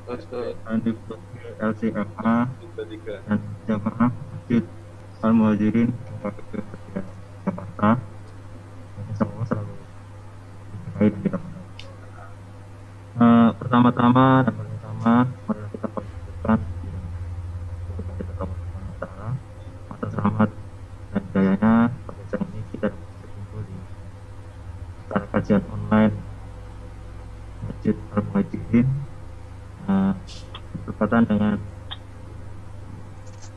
Handiputri LCMA dan jamaah Masjid Al-Muhajirin KPP Jakarta. Insya Allah selalu diberkahi dan dirahmati. Pertama-tama dan paling utama, mari kita panjatkan kepada Allah Subhanahu wa Ta'ala atas rahmat dan hidayahnya pada saat ini kita dapat berkumpul di acara kajian online Masjid Al-Muhajirin bertepatan dengan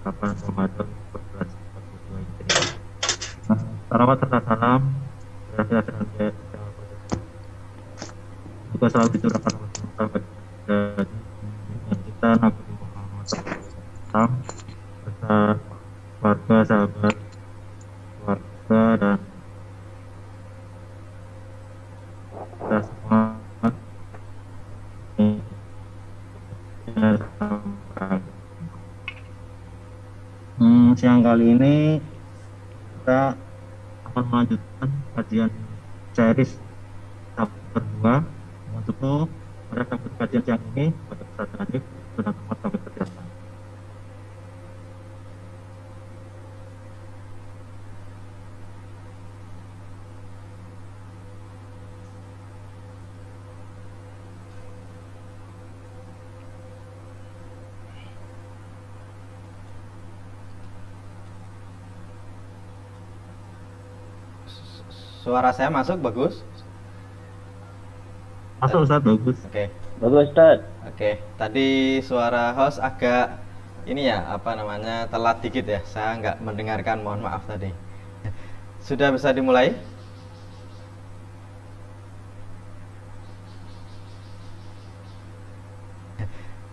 kapan Ramadan 1442 Hijriah. Salawat serta salam juga selalu dicurahkan oleh Allah dan kita Nabi Muhammad SAW serta keluarga, sahabat, keluarga dan kita semua. Siang kali ini kita akan melanjutkan kajian series chapter 2. Untuk itu, pada kajian siang ini pada Ustaz Hanif sedang amat kami persilakan. Suara saya masuk bagus? Masuk Ustaz, bagus. Oke. Bagus Ustaz. Oke, tadi suara host agak ini ya, apa namanya, telat dikit ya. Saya nggak mendengarkan, mohon maaf tadi. Sudah bisa dimulai?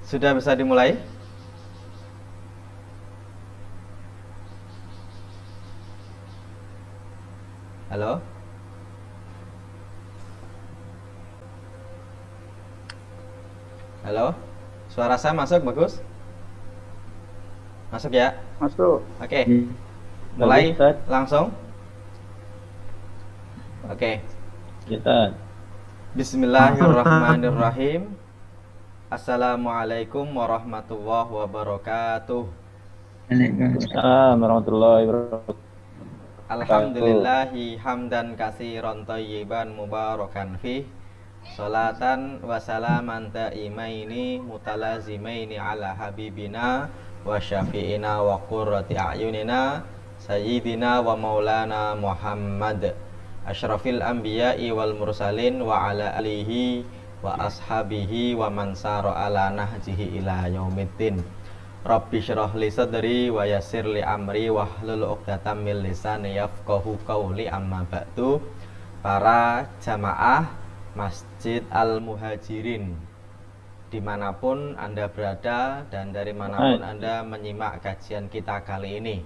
Sudah bisa dimulai? Halo? Halo? Suara saya masuk bagus? Masuk ya? Masuk. Oke. Mulai Bagus, Ustaz. langsung? Oke. Kita. Bismillahirrahmanirrahim. Assalamualaikum warahmatullahi wabarakatuh. Waalaikumsalam warahmatullahi wabarakatuh. Alhamdulillahi hamdan katsiran thayyiban mubarakan fih. Salatan wa salaman ta'imaini mutalazimaini ala habibina wa syafi'ina wa qurrati a'yunina sayyidina wa maulana Muhammad asyrafil anbiya'i wal mursalin wa ala alihi wa ashabihi wa man sara ala nahjihi ila yaumiddin. Rabbi syrah li sadri wa yassir li amri wahlul 'uqdatam min lisani yafqahu qawli. Amma ba'du. Para jamaah Masjid Al-Muhajirin dimanapun Anda berada dan dari manapun Anda menyimak kajian kita kali ini.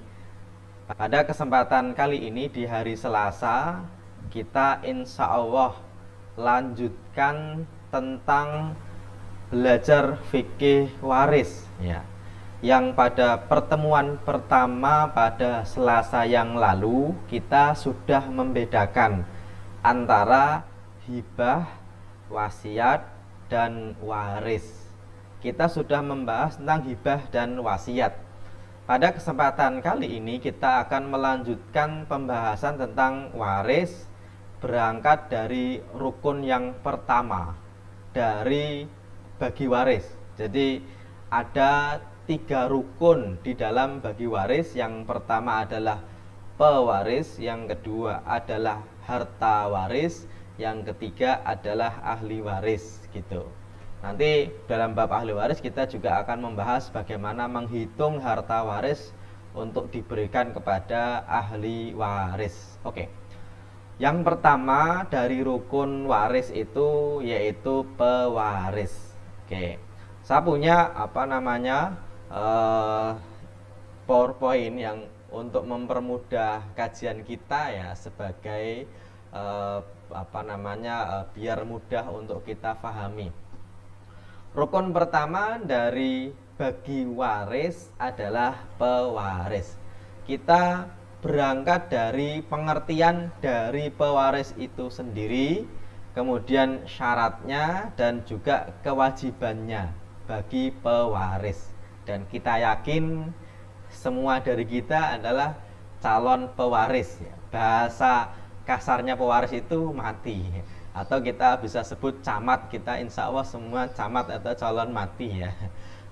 Pada kesempatan kali ini di hari Selasa, kita insya Allah lanjutkan tentang belajar fikih waris ya. Yang pada pertemuan pertama pada Selasa yang lalu kita sudah membedakan antara hibah, wasiat, dan waris. Kita sudah membahas tentang hibah dan wasiat. Pada kesempatan kali ini kita akan melanjutkan pembahasan tentang waris, berangkat dari rukun yang pertama dari bagi waris. Jadi ada 3 rukun di dalam bagi waris. Yang pertama adalah pewaris, yang kedua adalah harta waris, yang ketiga adalah ahli waris gitu. Nanti dalam bab ahli waris kita juga akan membahas bagaimana menghitung harta waris untuk diberikan kepada ahli waris. Oke. Yang pertama dari rukun waris itu yaitu pewaris. Oke. Saya punya apa namanya PowerPoint yang untuk mempermudah kajian kita ya, sebagai biar mudah untuk kita pahami. Rukun pertama dari bagi waris adalah pewaris. Kita berangkat dari pengertian dari pewaris itu sendiri, kemudian syaratnya dan juga kewajibannya. bagi pewaris. Dan kita yakin semua dari kita adalah calon pewaris ya. Bahasa kasarnya pewaris itu mati, atau kita bisa sebut camat. Kita insya Allah semua camat atau calon mati ya.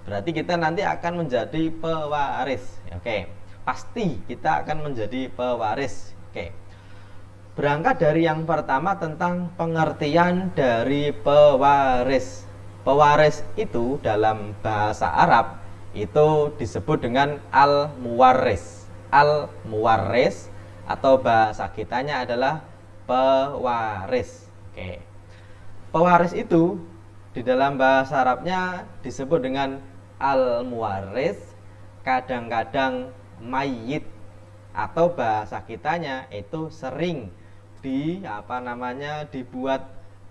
Berarti kita nanti akan menjadi pewaris. Oke, pasti kita akan menjadi pewaris. Oke, berangkat dari yang pertama tentang pengertian dari pewaris. Pewaris itu dalam bahasa Arab itu disebut dengan al-muwarris. Al-muwarris atau bahasa kitanya adalah pewaris. Oke, pewaris itu di dalam bahasa Arabnya disebut dengan al-muwarris, kadang-kadang mayyit, atau bahasa kitanya itu sering dibuat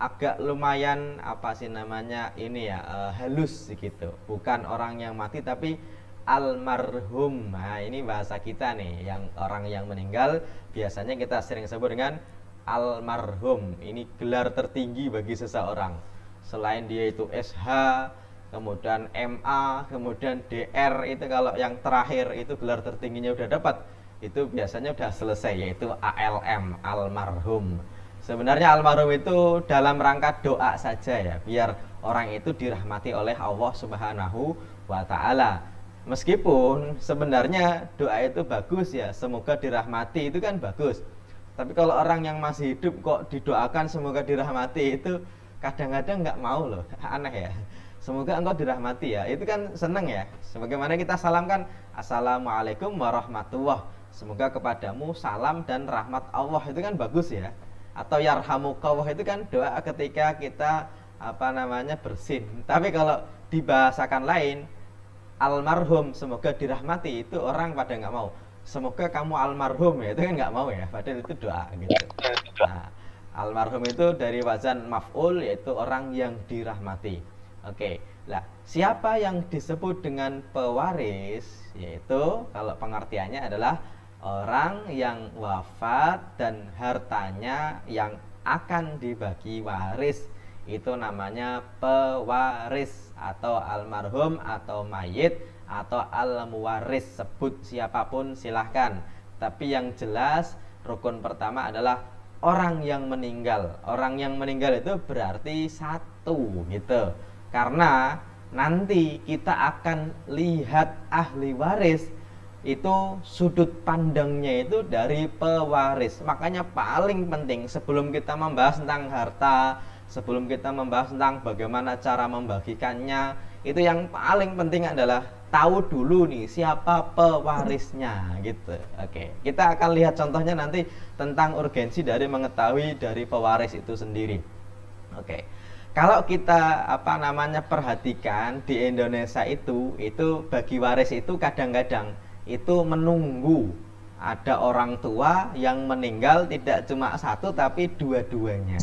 agak lumayan halus gitu. Bukan orang yang mati tapi almarhum. Nah, ini bahasa kita nih, yang orang yang meninggal biasanya kita sering sebut dengan almarhum. Ini gelar tertinggi bagi seseorang. Selain dia itu SH, kemudian MA, kemudian DR, itu kalau yang terakhir itu gelar tertingginya udah dapat, itu biasanya udah selesai, yaitu ALM, almarhum. Sebenarnya almarhum itu dalam rangka doa saja ya, biar orang itu dirahmati oleh Allah Subhanahu wa Ta'ala. Meskipun sebenarnya doa itu bagus ya, semoga dirahmati, itu kan bagus. Tapi kalau orang yang masih hidup kok didoakan semoga dirahmati, itu kadang-kadang nggak mau loh, aneh ya. Semoga engkau dirahmati ya, itu kan seneng ya. Sebagaimana kita salamkan assalamualaikum warahmatullah, semoga kepadamu salam dan rahmat Allah, itu kan bagus ya. Atau yarhamukallah, itu kan doa ketika kita bersin. Tapi kalau dibahasakan lain, almarhum semoga dirahmati, itu orang pada nggak mau. Semoga kamu almarhum ya, itu kan nggak mau ya, padahal itu doa gitu. Nah, almarhum itu dari wazan maf'ul, yaitu orang yang dirahmati. Oke, lah siapa yang disebut dengan pewaris? Yaitu kalau pengertiannya adalah orang yang wafat dan hartanya yang akan dibagi waris, itu namanya pewaris atau almarhum atau mayit atau al-muwaris. Sebut siapapun silahkan, tapi yang jelas rukun pertama adalah orang yang meninggal. Orang yang meninggal itu berarti satu gitu. Karena nanti kita akan lihat ahli waris itu sudut pandangnya itu dari pewaris. Makanya paling penting sebelum kita membahas tentang harta, sebelum kita membahas tentang bagaimana cara membagikannya, itu yang paling penting adalah tahu dulu nih siapa pewarisnya gitu. Oke, kita akan lihat contohnya nanti tentang urgensi dari mengetahui dari pewaris itu sendiri. Oke. Kalau kita perhatikan di Indonesia itu bagi waris itu kadang-kadang itu menunggu ada orang tua yang meninggal tidak cuma satu tapi dua-duanya.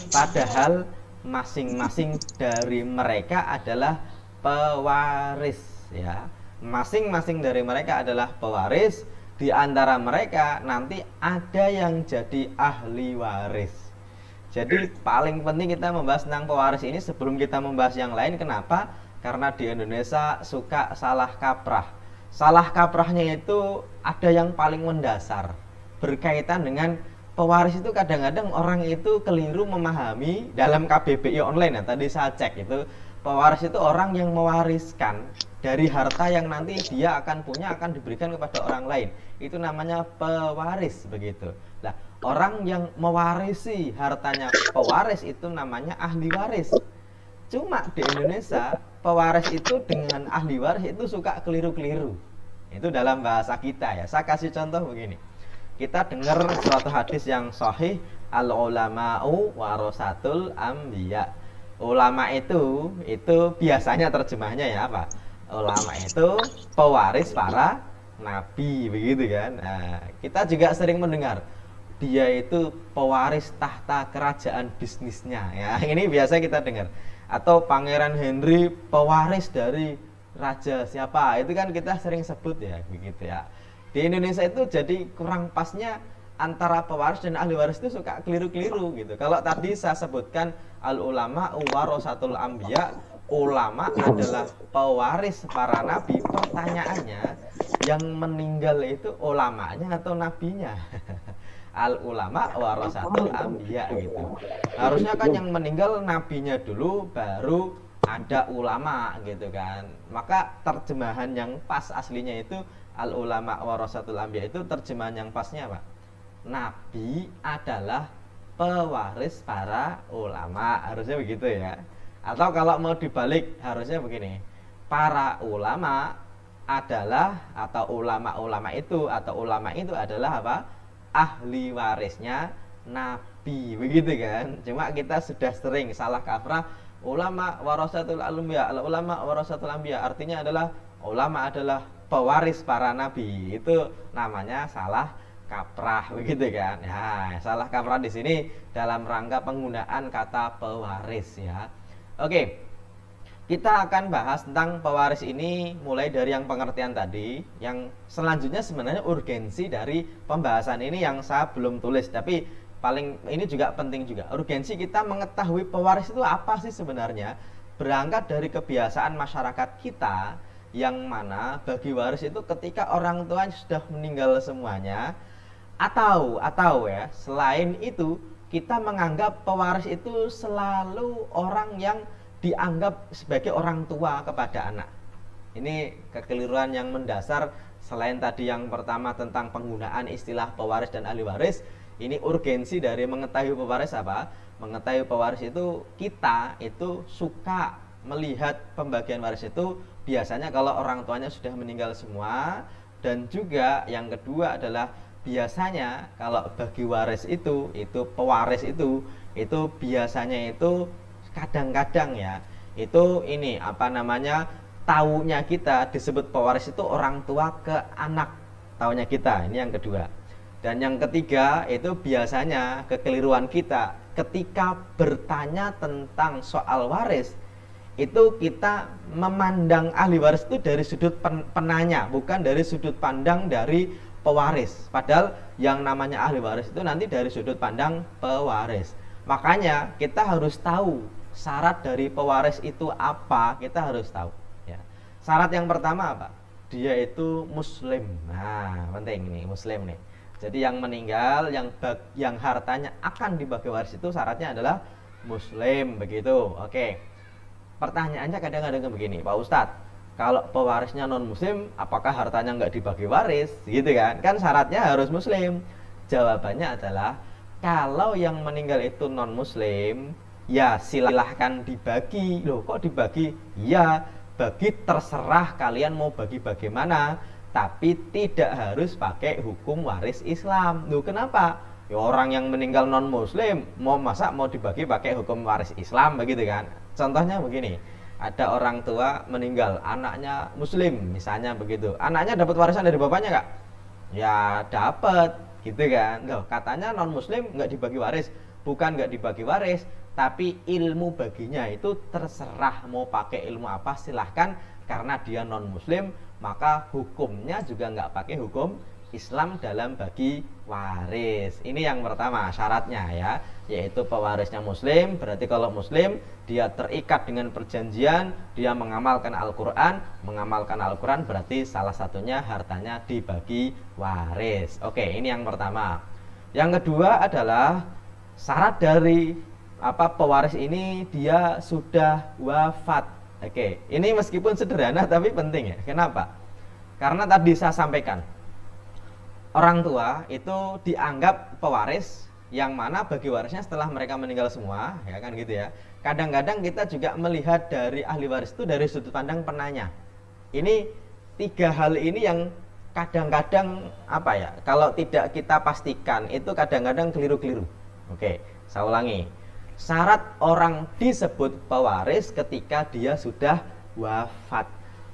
Padahal masing-masing dari mereka adalah pewaris ya. Masing-masing dari mereka adalah pewaris. Di antara mereka nanti ada yang jadi ahli waris. Jadi paling penting kita membahas tentang pewaris ini sebelum kita membahas yang lain. Kenapa? Karena di Indonesia suka salah kaprah. Salah kaprahnya itu ada yang paling mendasar berkaitan dengan pewaris itu. Kadang-kadang orang itu keliru memahami dalam KBBI online ya, tadi saya cek itu pewaris itu orang yang mewariskan dari harta yang nanti dia akan punya, akan diberikan kepada orang lain. Itu namanya pewaris begitu. Nah, orang yang mewarisi hartanya pewaris itu namanya ahli waris. Cuma di Indonesia pewaris itu dengan ahli waris itu suka keliru-keliru. Itu dalam bahasa kita ya. Saya kasih contoh begini. Kita dengar suatu hadis yang sahih, al-ulama'u warasatul anbiya. Ulama itu biasanya terjemahnya ya apa? Ulama itu pewaris para nabi begitu kan. Nah, kita juga sering mendengar dia itu pewaris tahta kerajaan bisnisnya ya, ini biasa kita dengar. Atau Pangeran Henry pewaris dari raja siapa, itu kan kita sering sebut ya begitu ya. Di Indonesia itu jadi kurang pasnya antara pewaris dan ahli waris itu suka keliru-keliru gitu. Kalau tadi saya sebutkan al ulama warasatul anbiya, ulama adalah pewaris para nabi, pertanyaannya yang meninggal itu ulamanya atau nabinya? Al ulama warasatul anbiya gitu. Harusnya kan yang meninggal nabinya dulu, baru ada ulama gitu kan. Maka terjemahan yang pas aslinya itu al ulama warasatul anbiya, itu terjemahan yang pasnya apa? Nabi adalah pewaris para ulama, harusnya begitu ya. Atau kalau mau dibalik harusnya begini, para ulama adalah, atau ulama-ulama itu, atau ulama itu adalah apa? Ahli warisnya nabi, begitu kan. Cuma kita sudah sering salah kaprah, ulama warasatul anbiya, ulama warasatul anbiya artinya adalah ulama adalah pewaris para nabi. Itu namanya salah kaprah, begitu kan. Nah, salah kaprah di sini dalam rangka penggunaan kata pewaris ya. Oke, kita akan bahas tentang pewaris ini mulai dari yang pengertian tadi. Yang selanjutnya sebenarnya urgensi dari pembahasan ini yang saya belum tulis, tapi paling ini juga penting juga. Urgensi kita mengetahui pewaris itu apa sih sebenarnya. Berangkat dari kebiasaan masyarakat kita, yang mana bagi waris itu ketika orang tua sudah meninggal semuanya, atau ya, selain itu kita menganggap pewaris itu selalu orang yang dianggap sebagai orang tua kepada anak. Ini kekeliruan yang mendasar. Selain tadi yang pertama tentang penggunaan istilah pewaris dan ahli waris, ini urgensi dari mengetahui pewaris apa? Mengetahui pewaris itu, kita itu suka melihat pembagian waris itu biasanya kalau orang tuanya sudah meninggal semua. Dan juga yang kedua adalah biasanya kalau bagi waris itu pewaris itu biasanya itu kadang-kadang ya, itu ini apa namanya, taunya kita disebut pewaris itu orang tua ke anak, taunya kita. Ini yang kedua. Dan yang ketiga itu biasanya kekeliruan kita ketika bertanya tentang soal waris, itu kita memandang ahli waris itu dari sudut penanya, bukan dari sudut pandang dari pewaris. Padahal yang namanya ahli waris itu nanti dari sudut pandang pewaris. Makanya kita harus tahu syarat dari pewaris itu apa, kita harus tahu ya. Syarat yang pertama apa? Dia itu muslim. Nah, penting nih, muslim nih. Jadi yang meninggal, yang hartanya akan dibagi waris itu syaratnya adalah muslim, begitu. Oke. Pertanyaannya kadang-kadang begini, Pak Ustadz, kalau pewarisnya non muslim, apakah hartanya nggak dibagi waris? Gitu kan? Kan syaratnya harus muslim. Jawabannya adalah kalau yang meninggal itu non muslim, ya silahkan dibagi. Loh, kok dibagi? Ya, bagi terserah kalian mau bagi bagaimana, tapi tidak harus pakai hukum waris Islam. Loh, kenapa? Ya orang yang meninggal non muslim mau dibagi pakai hukum waris Islam, begitu kan? Contohnya begini, ada orang tua meninggal, anaknya muslim misalnya begitu. Anaknya dapat warisan dari bapaknya nggak? Ya dapat, gitu kan. Loh, katanya non muslim nggak dibagi waris. Bukan nggak dibagi waris, tapi ilmu baginya itu terserah mau pakai ilmu apa silahkan. Karena dia non muslim, maka hukumnya juga nggak pakai hukum Islam dalam bagi waris. Ini yang pertama syaratnya ya, yaitu pewarisnya muslim. Berarti kalau muslim dia terikat dengan perjanjian, dia mengamalkan Al-Quran. Mengamalkan Al-Quran berarti salah satunya hartanya dibagi waris. Oke, ini yang pertama. Yang kedua adalah syarat dari pewaris ini dia sudah wafat. Oke, ini meskipun sederhana tapi penting ya. Kenapa? Karena tadi saya sampaikan, orang tua itu dianggap pewaris, yang mana bagi warisnya setelah mereka meninggal semua, ya kan gitu ya. Kadang-kadang kita juga melihat dari ahli waris itu dari sudut pandang penanya. Ini tiga hal ini yang kadang-kadang kalau tidak kita pastikan itu kadang-kadang keliru-keliru. Oke, saya ulangi. Syarat orang disebut pewaris ketika dia sudah wafat.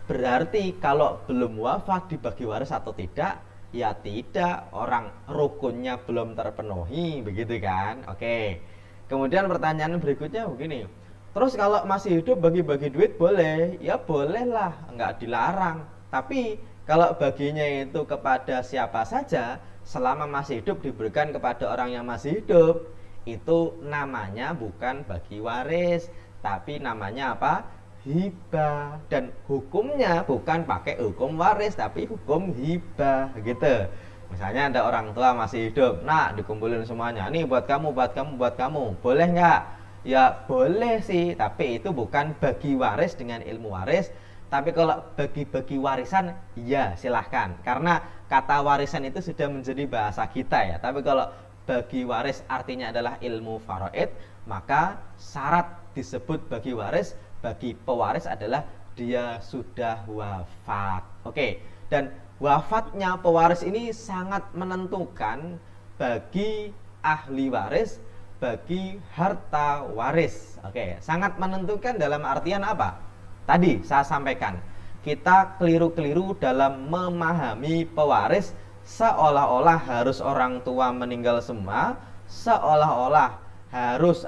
Berarti kalau belum wafat dibagi waris atau tidak? Ya tidak, orang rukunnya belum terpenuhi, begitu kan? Oke. Kemudian pertanyaan berikutnya begini. Terus kalau masih hidup bagi-bagi duit boleh? Ya bolehlah, nggak dilarang. Tapi kalau baginya itu kepada siapa saja, selama masih hidup diberikan kepada orang yang masih hidup, itu namanya bukan bagi waris, tapi namanya apa? hibah, dan hukumnya bukan pakai hukum waris tapi hukum hibah gitu. Misalnya ada orang tua masih hidup, nah dikumpulin semuanya, nih buat kamu, buat kamu, buat kamu, boleh nggak? Ya boleh sih, tapi itu bukan bagi waris dengan ilmu waris. Tapi kalau bagi-bagi warisan, ya silahkan, karena kata warisan itu sudah menjadi bahasa kita ya. Tapi kalau bagi waris artinya adalah ilmu faraid, maka syarat disebut bagi waris, bagi pewaris adalah dia sudah wafat. Oke, dan wafatnya pewaris ini sangat menentukan bagi ahli waris, bagi harta waris. Oke, sangat menentukan dalam artian apa? Tadi saya sampaikan, kita keliru-keliru dalam memahami pewaris seolah-olah harus orang tua meninggal semua, seolah-olah harus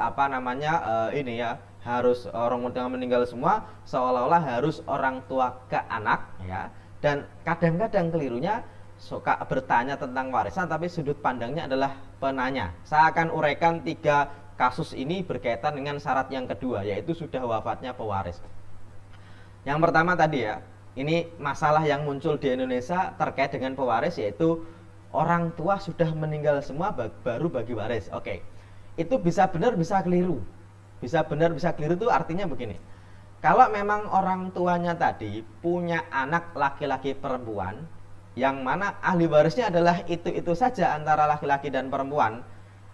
harus orang tua meninggal semua, seolah-olah harus orang tua ke anak ya. Dan kadang-kadang kelirunya suka bertanya tentang warisan tapi sudut pandangnya adalah penanya. Saya akan uraikan 3 kasus ini berkaitan dengan syarat yang kedua, yaitu sudah wafatnya pewaris. Yang pertama tadi ya, ini masalah yang muncul di Indonesia terkait dengan pewaris, yaitu orang tua sudah meninggal semua baru bagi waris. Oke, itu bisa benar bisa keliru. Bisa benar bisa keliru itu artinya begini. Kalau memang orang tuanya tadi punya anak laki-laki perempuan, yang mana ahli warisnya adalah itu saja antara laki-laki dan perempuan,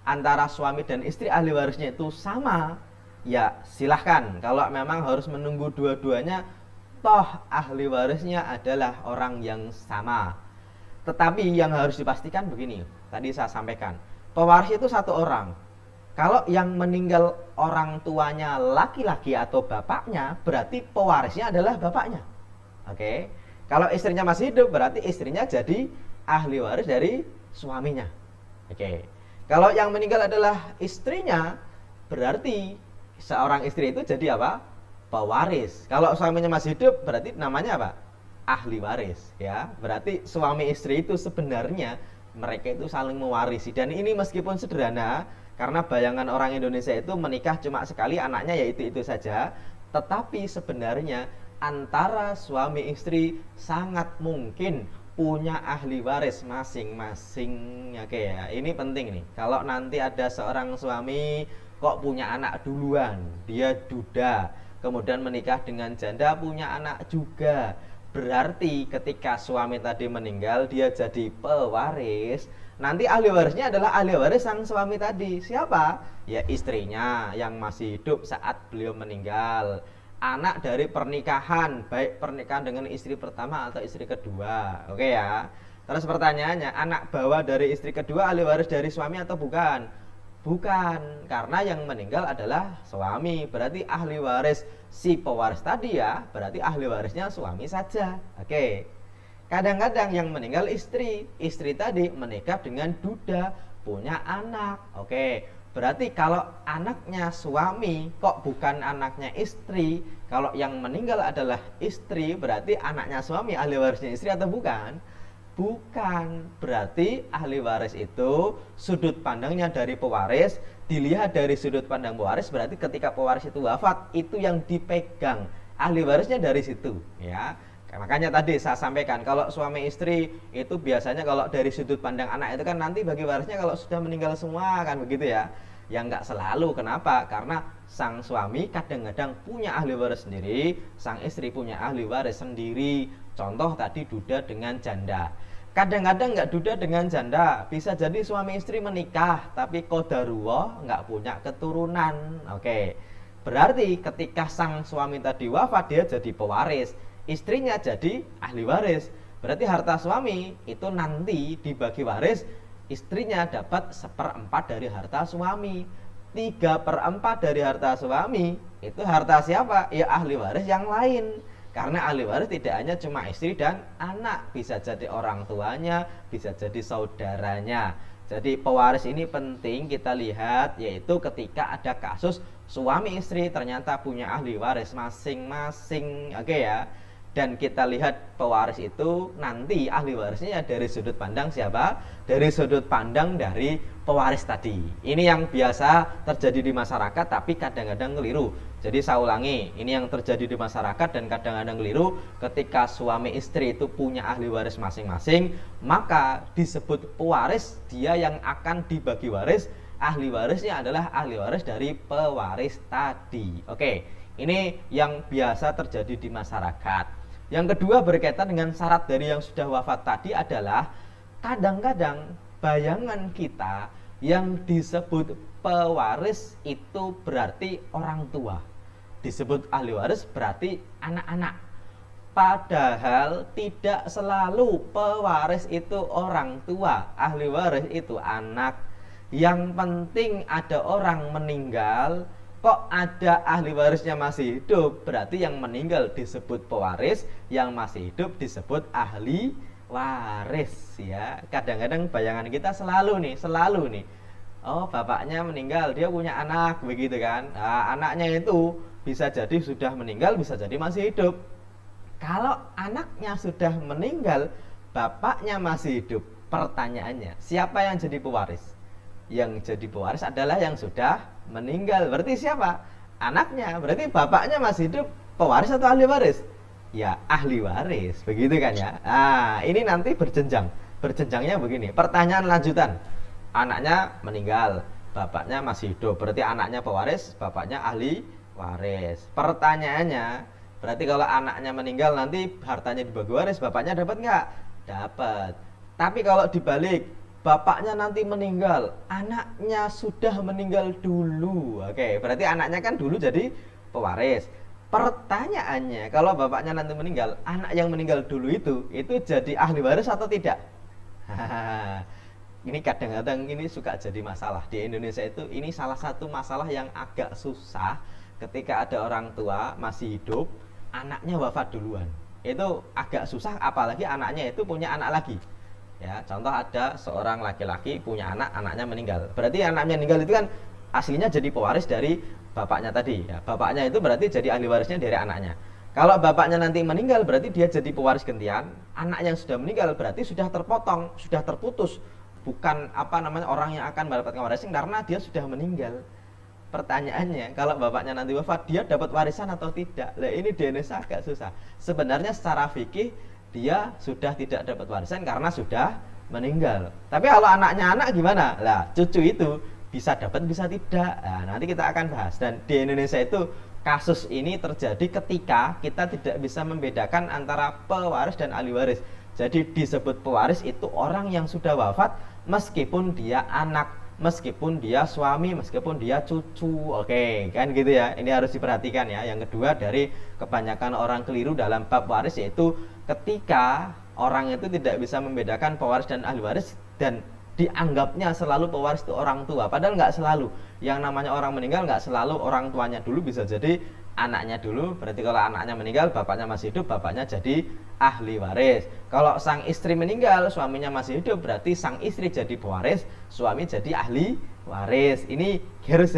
antara suami dan istri ahli warisnya itu sama, ya silahkan. Kalau memang harus menunggu dua-duanya, toh ahli warisnya adalah orang yang sama. Tetapi yang harus dipastikan begini, tadi saya sampaikan, pewaris itu 1 orang. Kalau yang meninggal orang tuanya laki-laki atau bapaknya, berarti pewarisnya adalah bapaknya. Oke. Kalau istrinya masih hidup, berarti istrinya jadi ahli waris dari suaminya. Oke. Kalau yang meninggal adalah istrinya, berarti seorang istri itu jadi apa? Pewaris. Kalau suaminya masih hidup, berarti namanya apa? Ahli waris, ya. Berarti suami istri itu sebenarnya mereka itu saling mewarisi. Dan ini meskipun sederhana, karena bayangan orang Indonesia itu menikah cuma sekali, anaknya ya itu saja. Tetapi sebenarnya antara suami istri sangat mungkin punya ahli waris masing-masing. Oke ya, ini penting nih. Kalau nanti ada seorang suami kok punya anak duluan, dia duda, kemudian menikah dengan janda punya anak juga, berarti ketika suami tadi meninggal dia jadi pewaris. Nanti ahli warisnya adalah ahli waris sang suami tadi. Siapa? Ya istrinya yang masih hidup saat beliau meninggal. Anak dari pernikahan, baik pernikahan dengan istri pertama atau istri kedua. Oke ya. Terus pertanyaannya, anak bawa dari istri kedua ahli waris dari suami atau bukan? Bukan, karena yang meninggal adalah suami. Berarti ahli waris si pewaris tadi ya, berarti ahli warisnya suami saja. Oke. Kadang-kadang yang meninggal istri tadi menikah dengan duda, punya anak. Oke, berarti kalau anaknya suami kok bukan anaknya istri, kalau yang meninggal adalah istri, berarti anaknya suami ahli warisnya istri atau bukan? Bukan. Berarti ahli waris itu sudut pandangnya dari pewaris, dilihat dari sudut pandang pewaris, berarti ketika pewaris itu wafat, itu yang dipegang ahli warisnya dari situ, ya. Makanya tadi saya sampaikan, kalau suami istri itu biasanya kalau dari sudut pandang anak itu kan nanti bagi warisnya kalau sudah meninggal semua kan begitu ya. Ya nggak selalu. Kenapa? Karena sang suami kadang-kadang punya ahli waris sendiri, sang istri punya ahli waris sendiri. Contoh tadi duda dengan janda. Kadang-kadang nggak duda dengan janda, bisa jadi suami istri menikah tapi qadarullah nggak punya keturunan. Oke, berarti ketika sang suami tadi wafat dia jadi pewaris, istrinya jadi ahli waris. Berarti harta suami itu nanti dibagi waris, istrinya dapat 1/4 dari harta suami. 3/4 dari harta suami itu harta siapa? Ya ahli waris yang lain. Karena ahli waris tidak hanya cuma istri dan anak, bisa jadi orang tuanya, bisa jadi saudaranya. Jadi pewaris ini penting kita lihat, yaitu ketika ada kasus suami istri ternyata punya ahli waris masing-masing. Oke ya. Dan kita lihat pewaris itu nanti ahli warisnya dari sudut pandang siapa? Dari sudut pandang dari pewaris tadi. Ini yang biasa terjadi di masyarakat tapi kadang-kadang keliru. Jadi saya ulangi, ini yang terjadi di masyarakat dan kadang-kadang keliru. Ketika suami istri itu punya ahli waris masing-masing, maka disebut pewaris, dia yang akan dibagi waris. Ahli warisnya adalah ahli waris dari pewaris tadi. Oke, ini yang biasa terjadi di masyarakat. Yang kedua berkaitan dengan syarat dari yang sudah wafat tadi adalah kadang-kadang bayangan kita yang disebut pewaris itu berarti orang tua. Disebut ahli waris berarti anak-anak. Padahal tidak selalu pewaris itu orang tua, ahli waris itu anak. Yang penting ada orang meninggal, kok ada ahli warisnya masih hidup, berarti yang meninggal disebut pewaris, yang masih hidup disebut ahli waris ya. Kadang-kadang bayangan kita selalu nih. Oh, bapaknya meninggal, dia punya anak, begitu kan? Nah, anaknya itu bisa jadi sudah meninggal, bisa jadi masih hidup. Kalau anaknya sudah meninggal, bapaknya masih hidup, pertanyaannya, siapa yang jadi pewaris? Yang jadi pewaris adalah yang sudah meninggal. Berarti siapa? Anaknya. Berarti bapaknya masih hidup, pewaris atau ahli waris? Ya, ahli waris, begitu kan ya? Nah, ini nanti berjenjang. Berjenjangnya begini. Pertanyaan lanjutan. Anaknya meninggal, bapaknya masih hidup, berarti anaknya pewaris, bapaknya ahli waris. Pertanyaannya, berarti kalau anaknya meninggal nanti hartanya dibagi waris, bapaknya dapat nggak? Dapat. Tapi kalau dibalik, bapaknya nanti meninggal, anaknya sudah meninggal dulu. Oke, berarti anaknya kan dulu jadi pewaris. Pertanyaannya, kalau bapaknya nanti meninggal, anak yang meninggal dulu itu jadi ahli waris atau tidak? Ini kadang-kadang ini suka jadi masalah di Indonesia itu. Ini salah satu masalah yang agak susah ketika ada orang tua masih hidup, anaknya wafat duluan. Itu agak susah, apalagi anaknya itu punya anak lagi. Ya, contoh ada seorang laki-laki punya anak, anaknya meninggal. Berarti anaknya meninggal itu kan aslinya jadi pewaris dari bapaknya tadi. Ya, bapaknya itu berarti jadi ahli warisnya dari anaknya. Kalau bapaknya nanti meninggal, berarti dia jadi pewaris gantian. Anak yang sudah meninggal berarti sudah terpotong, sudah terputus. Bukan orang yang akan mendapatkan warisan karena dia sudah meninggal. Pertanyaannya, kalau bapaknya nanti wafat, dia dapat warisan atau tidak? Nah, ini di Indonesia agak susah. Sebenarnya secara fikih dia sudah tidak dapat warisan karena sudah meninggal. Tapi kalau anaknya anak gimana? Lah, cucu itu bisa dapat bisa tidak. Nah, nanti kita akan bahas. Dan di Indonesia itu kasus ini terjadi ketika kita tidak bisa membedakan antara pewaris dan ahli waris. Jadi disebut pewaris itu orang yang sudah wafat meskipun dia anak, meskipun dia suami, meskipun dia cucu. Oke, kan gitu ya. Ini harus diperhatikan ya. Yang kedua dari kebanyakan orang keliru dalam bab waris, yaitu ketika orang itu tidak bisa membedakan pewaris dan ahli waris dan dianggapnya selalu pewaris itu orang tua. Padahal nggak selalu. Yang namanya orang meninggal nggak selalu orang tuanya dulu, bisa jadi anaknya dulu. Berarti kalau anaknya meninggal, bapaknya masih hidup, bapaknya jadi ahli waris. Kalau sang istri meninggal, suaminya masih hidup, berarti sang istri jadi pewaris, suami jadi ahli waris. Ini harus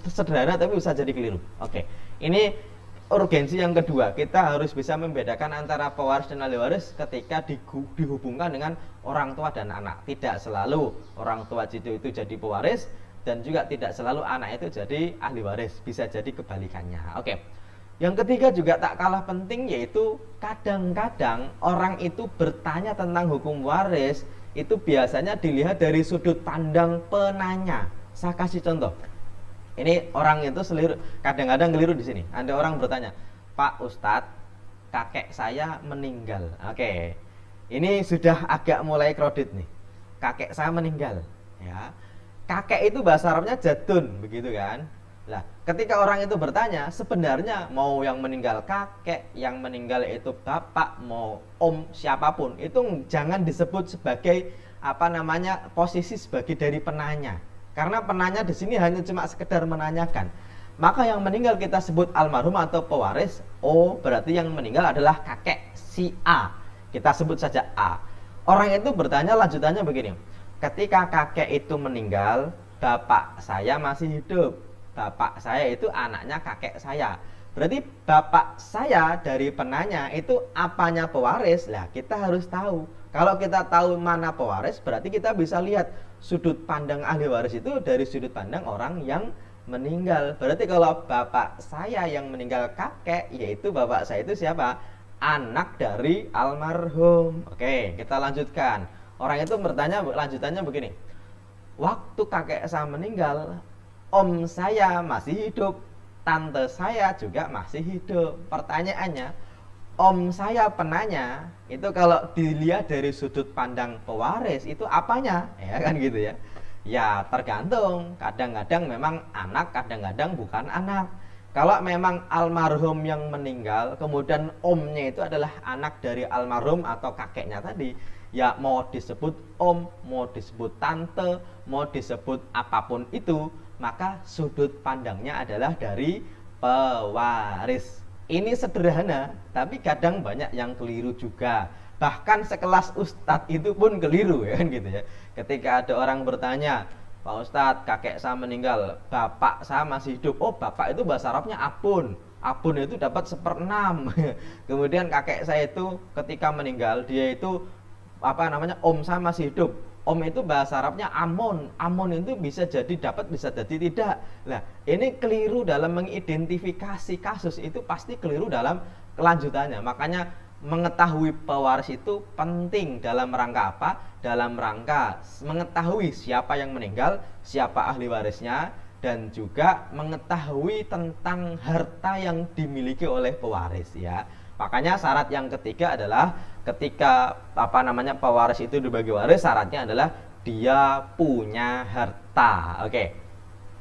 sederhana tapi bisa jadi keliru. Oke. Ini urgensi yang kedua. Kita harus bisa membedakan antara pewaris dan ahli waris ketika dihubungkan dengan orang tua dan anak. Tidak selalu orang tua itu jadi pewaris, dan juga tidak selalu anak itu jadi ahli waris, bisa jadi kebalikannya. Oke. Yang ketiga juga tak kalah penting, yaitu kadang-kadang orang itu bertanya tentang hukum waris itu biasanya dilihat dari sudut pandang penanya. Saya kasih contoh. Ini orang itu kadang-kadang keliru di sini. Ada orang bertanya, "Pak Ustadz, kakek saya meninggal." Oke. Ini sudah agak mulai kredit nih. Kakek saya meninggal, ya. Kakek itu bahasa Arabnya jadun, begitu kan? Nah, ketika orang itu bertanya, sebenarnya mau yang meninggal kakek, yang meninggal itu bapak, mau om, siapapun, itu jangan disebut sebagai posisi sebagai dari penanya. Karena penanya di sini hanya cuma sekedar menanyakan. Maka yang meninggal kita sebut almarhum atau pewaris. Oh, berarti yang meninggal adalah kakek si A. Kita sebut saja A. Orang itu bertanya lanjutannya begini. Ketika kakek itu meninggal, bapak saya masih hidup. Bapak saya itu anaknya kakek saya. Berarti bapak saya dari penanya itu apanya pewaris? Lah, kita harus tahu. Kalau kita tahu mana pewaris, berarti kita bisa lihat sudut pandang ahli waris itu dari sudut pandang orang yang meninggal. Berarti kalau bapak saya yang meninggal kakek, yaitu bapak saya itu siapa? Anak dari almarhum. Oke, kita lanjutkan. Orang itu bertanya, lanjutannya begini. Waktu kakek saya meninggal, om saya masih hidup, tante saya juga masih hidup. Pertanyaannya, om saya penanya, itu kalau dilihat dari sudut pandang pewaris, itu apanya? Ya kan gitu ya. Ya tergantung, kadang-kadang memang anak, kadang-kadang bukan anak. Kalau memang almarhum yang meninggal, kemudian omnya itu adalah anak dari almarhum atau kakeknya tadi, ya mau disebut om, mau disebut tante, mau disebut apapun itu, maka sudut pandangnya adalah dari pewaris. Ini sederhana, tapi kadang banyak yang keliru juga. Bahkan sekelas ustadz itu pun keliru, ya kan gitu ya. Ketika ada orang bertanya, Pak Ustadz, kakek saya meninggal, bapak saya masih hidup. Oh, bapak itu bahasa Arabnya abun. Abun itu dapat 1/6. Kemudian kakek saya itu ketika meninggal, dia itu om saya masih hidup. Om itu bahasa Arabnya amun. Amun itu bisa jadi dapat, bisa jadi tidak. Nah, ini keliru dalam mengidentifikasi kasus, itu pasti keliru dalam kelanjutannya. Makanya mengetahui pewaris itu penting dalam rangka apa? Dalam rangka mengetahui siapa yang meninggal, siapa ahli warisnya, dan juga mengetahui tentang harta yang dimiliki oleh pewaris ya. Makanya syarat yang ketiga adalah ketika pewaris itu dibagi waris, syaratnya adalah dia punya harta. Oke.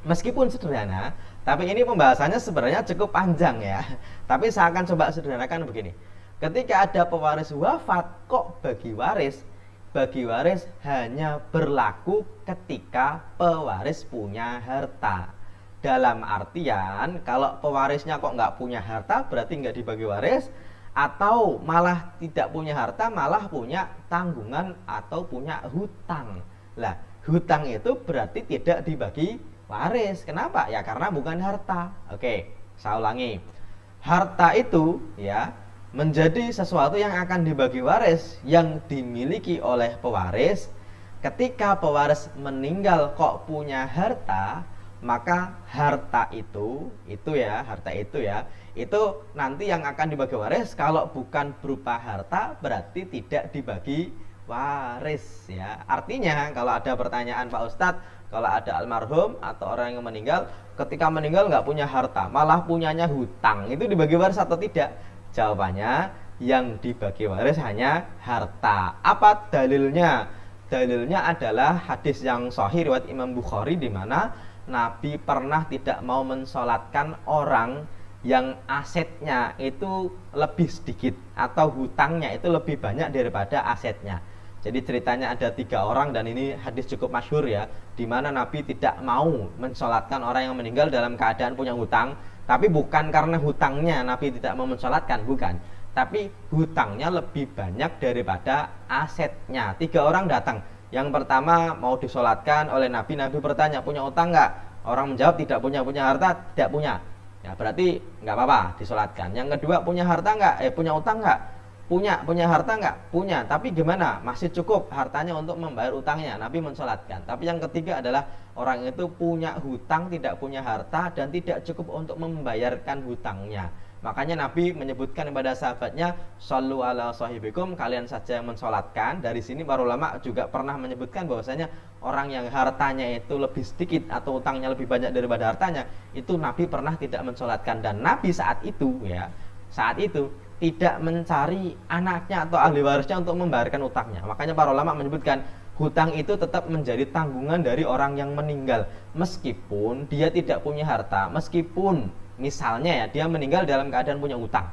Meskipun sederhana, tapi ini pembahasannya sebenarnya cukup panjang ya. Tapi saya akan coba sederhanakan begini. Ketika ada pewaris wafat, kok bagi waris? Bagi waris hanya berlaku ketika pewaris punya harta. Dalam artian, kalau pewarisnya kok nggak punya harta, berarti nggak dibagi waris. Atau malah tidak punya harta, malah punya tanggungan atau punya hutang. Lah, hutang itu berarti tidak dibagi waris. Kenapa? Ya karena bukan harta. Oke, saya ulangi. Harta itu ya menjadi sesuatu yang akan dibagi waris, yang dimiliki oleh pewaris. Ketika pewaris meninggal kok punya harta, maka harta itu nanti yang akan dibagi waris. Kalau bukan berupa harta, berarti tidak dibagi waris ya. Artinya kalau ada pertanyaan, Pak Ustadz, kalau ada almarhum atau orang yang meninggal, ketika meninggal nggak punya harta, malah punyanya hutang, itu dibagi waris atau tidak? Jawabannya, yang dibagi waris hanya harta. Apa dalilnya? Dalilnya adalah hadis yang sahih riwayat Imam Bukhari, di mana Nabi pernah tidak mau mensolatkan orang yang asetnya itu lebih sedikit atau hutangnya itu lebih banyak daripada asetnya. Jadi ceritanya ada 3 orang, dan ini hadis cukup masyhur ya, di mana Nabi tidak mau mensolatkan orang yang meninggal dalam keadaan punya hutang. Tapi bukan karena hutangnya Nabi tidak mau mensolatkan, bukan. Tapi hutangnya lebih banyak daripada asetnya. 3 orang datang. Yang pertama mau disolatkan oleh Nabi. Nabi bertanya, punya hutang nggak? Orang menjawab tidak punya. Punya harta? Tidak punya. Ya berarti nggak apa-apa, disolatkan. Yang kedua, punya harta nggak? Punya hutang nggak? Punya. Punya harta nggak? Punya. Tapi gimana? Masih cukup hartanya untuk membayar utangnya. Nabi mensolatkan. Tapi yang ketiga adalah orang itu punya hutang, tidak punya harta, dan tidak cukup untuk membayarkan hutangnya. Makanya Nabi menyebutkan kepada sahabatnya, Shallu ala sahibikum, kalian saja yang mensolatkan. Dari sini para ulama juga pernah menyebutkan bahwasanya orang yang hartanya itu lebih sedikit atau hutangnya lebih banyak daripada hartanya, itu Nabi pernah tidak mensolatkan. Dan Nabi saat itu tidak mencari anaknya atau ahli warisnya untuk membayarkan utangnya. Makanya para ulama menyebutkan hutang itu tetap menjadi tanggungan dari orang yang meninggal, meskipun dia tidak punya harta. Meskipun misalnya ya, dia meninggal dalam keadaan punya utang,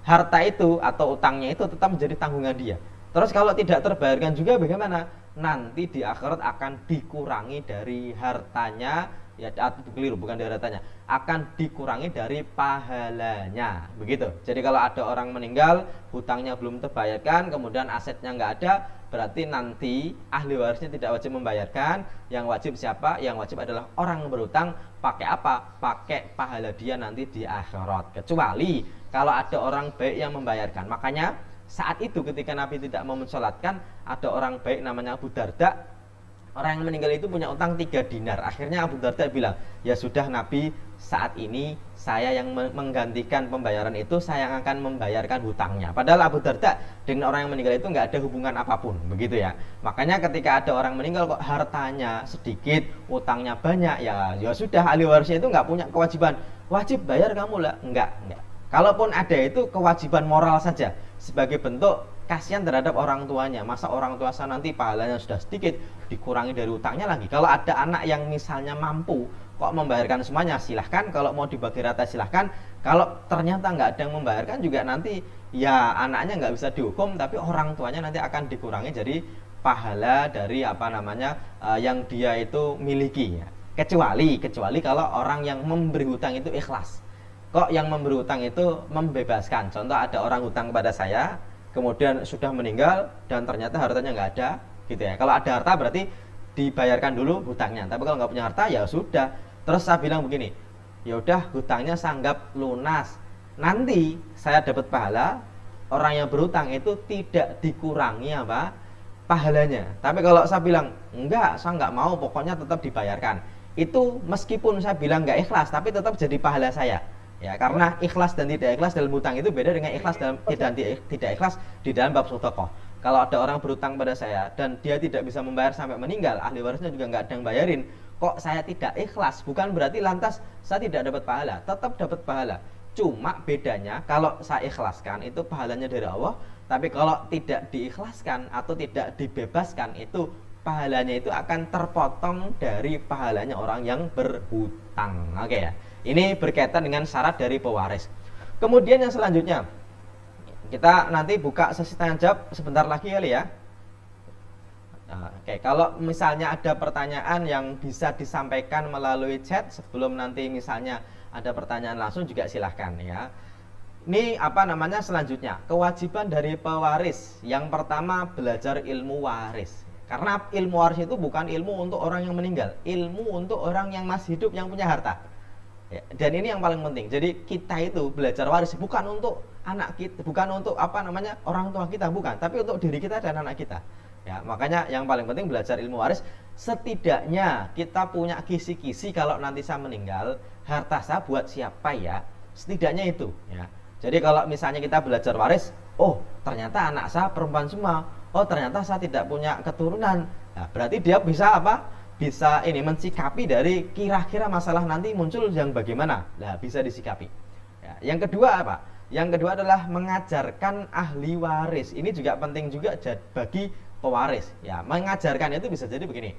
harta itu atau utangnya itu tetap menjadi tanggungan dia. Terus kalau tidak terbayarkan juga bagaimana? Nanti di akhirat akan dikurangi dari hartanya, ya keliru, bukan dari hartanya, akan dikurangi dari pahalanya, begitu. Jadi kalau ada orang meninggal, hutangnya belum terbayarkan, kemudian asetnya nggak ada, berarti nanti ahli warisnya tidak wajib membayarkan. Yang wajib siapa? Yang wajib adalah orang yang berhutang. Pakai apa? Pakai pahala dia nanti di akhirat. Kecuali kalau ada orang baik yang membayarkan. Makanya saat itu ketika Nabi tidak mau mensolatkan, ada orang baik namanya Abu Darda. orang yang meninggal itu punya utang 3 dinar. Akhirnya Abu Darda bilang, ya sudah Nabi, saat ini saya yang menggantikan pembayaran itu, saya yang akan membayarkan hutangnya. Padahal Abu Darda dengan orang yang meninggal itu nggak ada hubungan apapun, begitu ya. Makanya ketika ada orang meninggal kok hartanya sedikit, utangnya banyak, ya sudah, ahli warisnya itu nggak punya kewajiban wajib bayar kamu lah, enggak. Kalaupun ada itu kewajiban moral saja sebagai bentuk kasihan terhadap orang tuanya. Masa orang tua saya nanti pahalanya sudah sedikit dikurangi dari utangnya lagi. Kalau ada anak yang misalnya mampu kok membayarkan semuanya, silahkan. Kalau mau dibagi rata silahkan. Kalau ternyata nggak ada yang membayarkan juga nanti ya anaknya nggak bisa dihukum, tapi orang tuanya nanti akan dikurangi jadi pahala dari yang dia itu miliki ya. Kecuali kalau orang yang memberi hutang itu ikhlas. Kok yang memberi hutang itu membebaskan. Contoh ada orang hutang kepada saya, kemudian sudah meninggal dan ternyata hartanya nggak ada, gitu ya. Kalau ada harta berarti dibayarkan dulu hutangnya. Tapi kalau nggak punya harta ya sudah. Terus saya bilang begini, ya udah hutangnya saya anggap lunas. Nanti saya dapat pahala, orang yang berhutang itu tidak dikurangi pahalanya. Tapi kalau saya bilang enggak, saya nggak mau, pokoknya tetap dibayarkan. Itu meskipun saya bilang nggak ikhlas, tapi tetap jadi pahala saya. Ya, karena ikhlas dan tidak ikhlas dalam hutang itu beda dengan ikhlas dalam tidak ikhlas di dalam bab sedekah. Kalau ada orang berhutang pada saya dan dia tidak bisa membayar sampai meninggal, ahli warisnya juga nggak ada yang bayarin, kok saya tidak ikhlas, bukan berarti lantas saya tidak dapat pahala, tetap dapat pahala. Cuma bedanya kalau saya ikhlaskan itu pahalanya dari Allah, tapi kalau tidak diikhlaskan atau tidak dibebaskan itu pahalanya itu akan terpotong dari pahalanya orang yang berhutang. Oke ya. Ini berkaitan dengan syarat dari pewaris. Kemudian yang selanjutnya, kita nanti buka sesi tanya jawab sebentar lagi kali ya. Oke, kalau misalnya ada pertanyaan yang bisa disampaikan melalui chat sebelum nanti misalnya ada pertanyaan langsung juga silahkan ya. Ini selanjutnya, kewajiban dari pewaris. Yang pertama, belajar ilmu waris. Karena ilmu waris itu bukan ilmu untuk orang yang meninggal, ilmu untuk orang yang masih hidup yang punya harta. Ya, dan ini yang paling penting. Jadi kita itu belajar waris bukan untuk anak kita, bukan untuk orang tua kita, bukan, tapi untuk diri kita dan anak kita. Ya, makanya yang paling penting belajar ilmu waris. Setidaknya kita punya kisi-kisi kalau nanti saya meninggal, harta saya buat siapa ya? Setidaknya itu. Ya. Jadi kalau misalnya kita belajar waris, oh ternyata anak saya perempuan semua, oh ternyata saya tidak punya keturunan. Nah, berarti dia bisa bisa mensikapi dari kira-kira masalah nanti muncul yang bagaimana. Nah, bisa disikapi. Ya, yang kedua apa? Yang kedua adalah mengajarkan ahli waris. Ini juga penting juga bagi pewaris. Ya, mengajarkan itu bisa jadi begini.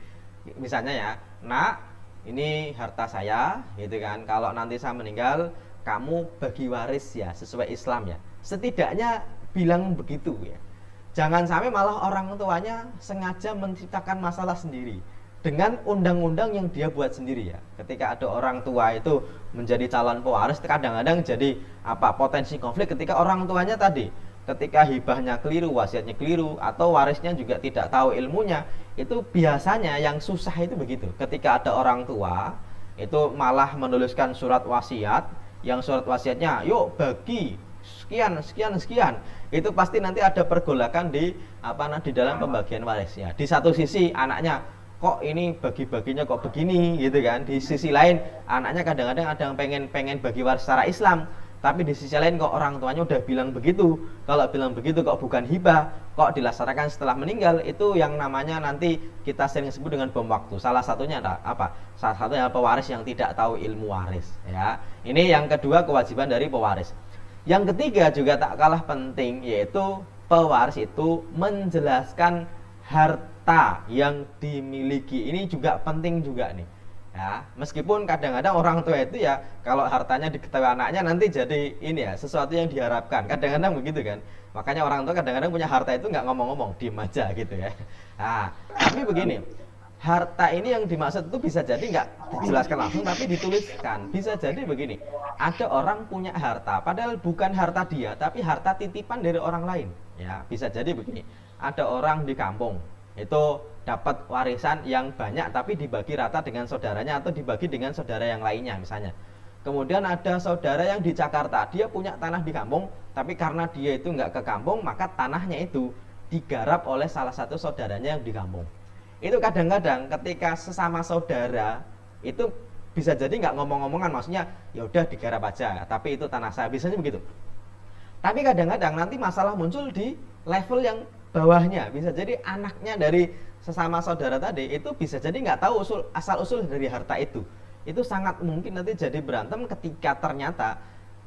Misalnya ya, nak, ini harta saya, gitu kan. Kalau nanti saya meninggal, kamu bagi waris ya, sesuai Islam ya. Setidaknya bilang begitu ya. Jangan sampai malah orang tuanya sengaja menciptakan masalah sendiri dengan undang-undang yang dia buat sendiri ya. Ketika ada orang tua itu menjadi calon pewaris, kadang-kadang jadi potensi konflik ketika orang tuanya tadi, ketika hibahnya keliru, wasiatnya keliru, atau warisnya juga tidak tahu ilmunya. Itu biasanya yang susah itu begitu. Ketika ada orang tua itu malah menuliskan surat wasiat, yang surat wasiatnya yuk bagi sekian, itu pasti nanti ada pergolakan di dalam pembagian warisnya. Di satu sisi anaknya, kok ini bagi-baginya kok begini, gitu kan. Di sisi lain anaknya kadang-kadang ada yang pengen bagi waris secara Islam, tapi di sisi lain kok orang tuanya udah bilang begitu. Kalau bilang begitu kok bukan hibah, kok dilaksanakan setelah meninggal. Itu yang namanya nanti kita sering sebut dengan bom waktu. Salah satunya apa? Salah satunya pewaris yang tidak tahu ilmu waris ya. Ini yang kedua, kewajiban dari pewaris. Yang ketiga juga tak kalah penting, yaitu pewaris itu menjelaskan harta yang dimiliki. Ini juga penting juga nih ya. Meskipun kadang-kadang orang tua itu ya, kalau hartanya diketahui anaknya nanti jadi sesuatu yang diharapkan. Kadang-kadang begitu kan. Makanya orang tua kadang-kadang punya harta itu nggak ngomong-ngomong, diem aja gitu ya. Nah, tapi begini, harta ini yang dimaksud itu bisa jadi nggak dijelaskan langsung tapi dituliskan. Bisa jadi begini, ada orang punya harta padahal bukan harta dia, tapi harta titipan dari orang lain ya. Bisa jadi begini, ada orang di kampung itu dapat warisan yang banyak tapi dibagi rata dengan saudaranya atau dibagi dengan saudara yang lainnya misalnya. Kemudian ada saudara yang di Jakarta, dia punya tanah di kampung, tapi karena dia itu nggak ke kampung, maka tanahnya itu digarap oleh salah satu saudaranya yang di kampung. Itu kadang-kadang ketika sesama saudara itu bisa jadi nggak ngomong-ngomongan, maksudnya ya udah digarap aja, tapi itu tanah saya, biasanya begitu. Tapi kadang-kadang nanti masalah muncul di level yang bawahnya, bisa jadi anaknya dari sesama saudara tadi itu bisa jadi nggak tahu asal usul dari harta itu. Itu sangat mungkin nanti jadi berantem ketika ternyata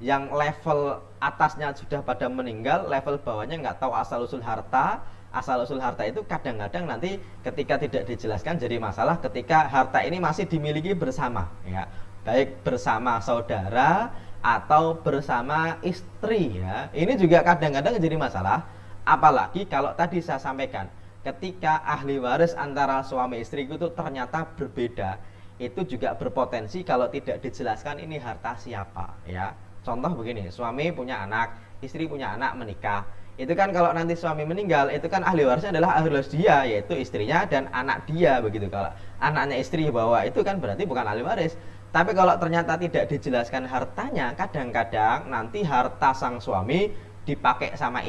yang level atasnya sudah pada meninggal, level bawahnya nggak tahu asal usul harta. Asal usul harta itu kadang-kadang nanti ketika tidak dijelaskan jadi masalah ketika harta ini masih dimiliki bersama, ya, baik bersama saudara atau bersama istri, ya. Ini juga kadang-kadang jadi masalah, apalagi kalau tadi saya sampaikan ketika ahli waris antara suami istri itu ternyata berbeda, itu juga berpotensi kalau tidak dijelaskan ini harta siapa, ya. Contoh begini, suami punya anak, istri punya anak, menikah. Itu kan kalau nanti suami meninggal, itu kan ahli warisnya adalah ahli waris dia, yaitu istrinya dan anak dia, begitu. Kalau anaknya istri bawa, itu kan berarti bukan ahli waris. Tapi kalau ternyata tidak dijelaskan hartanya, kadang-kadang nanti harta sang suami dipakai sama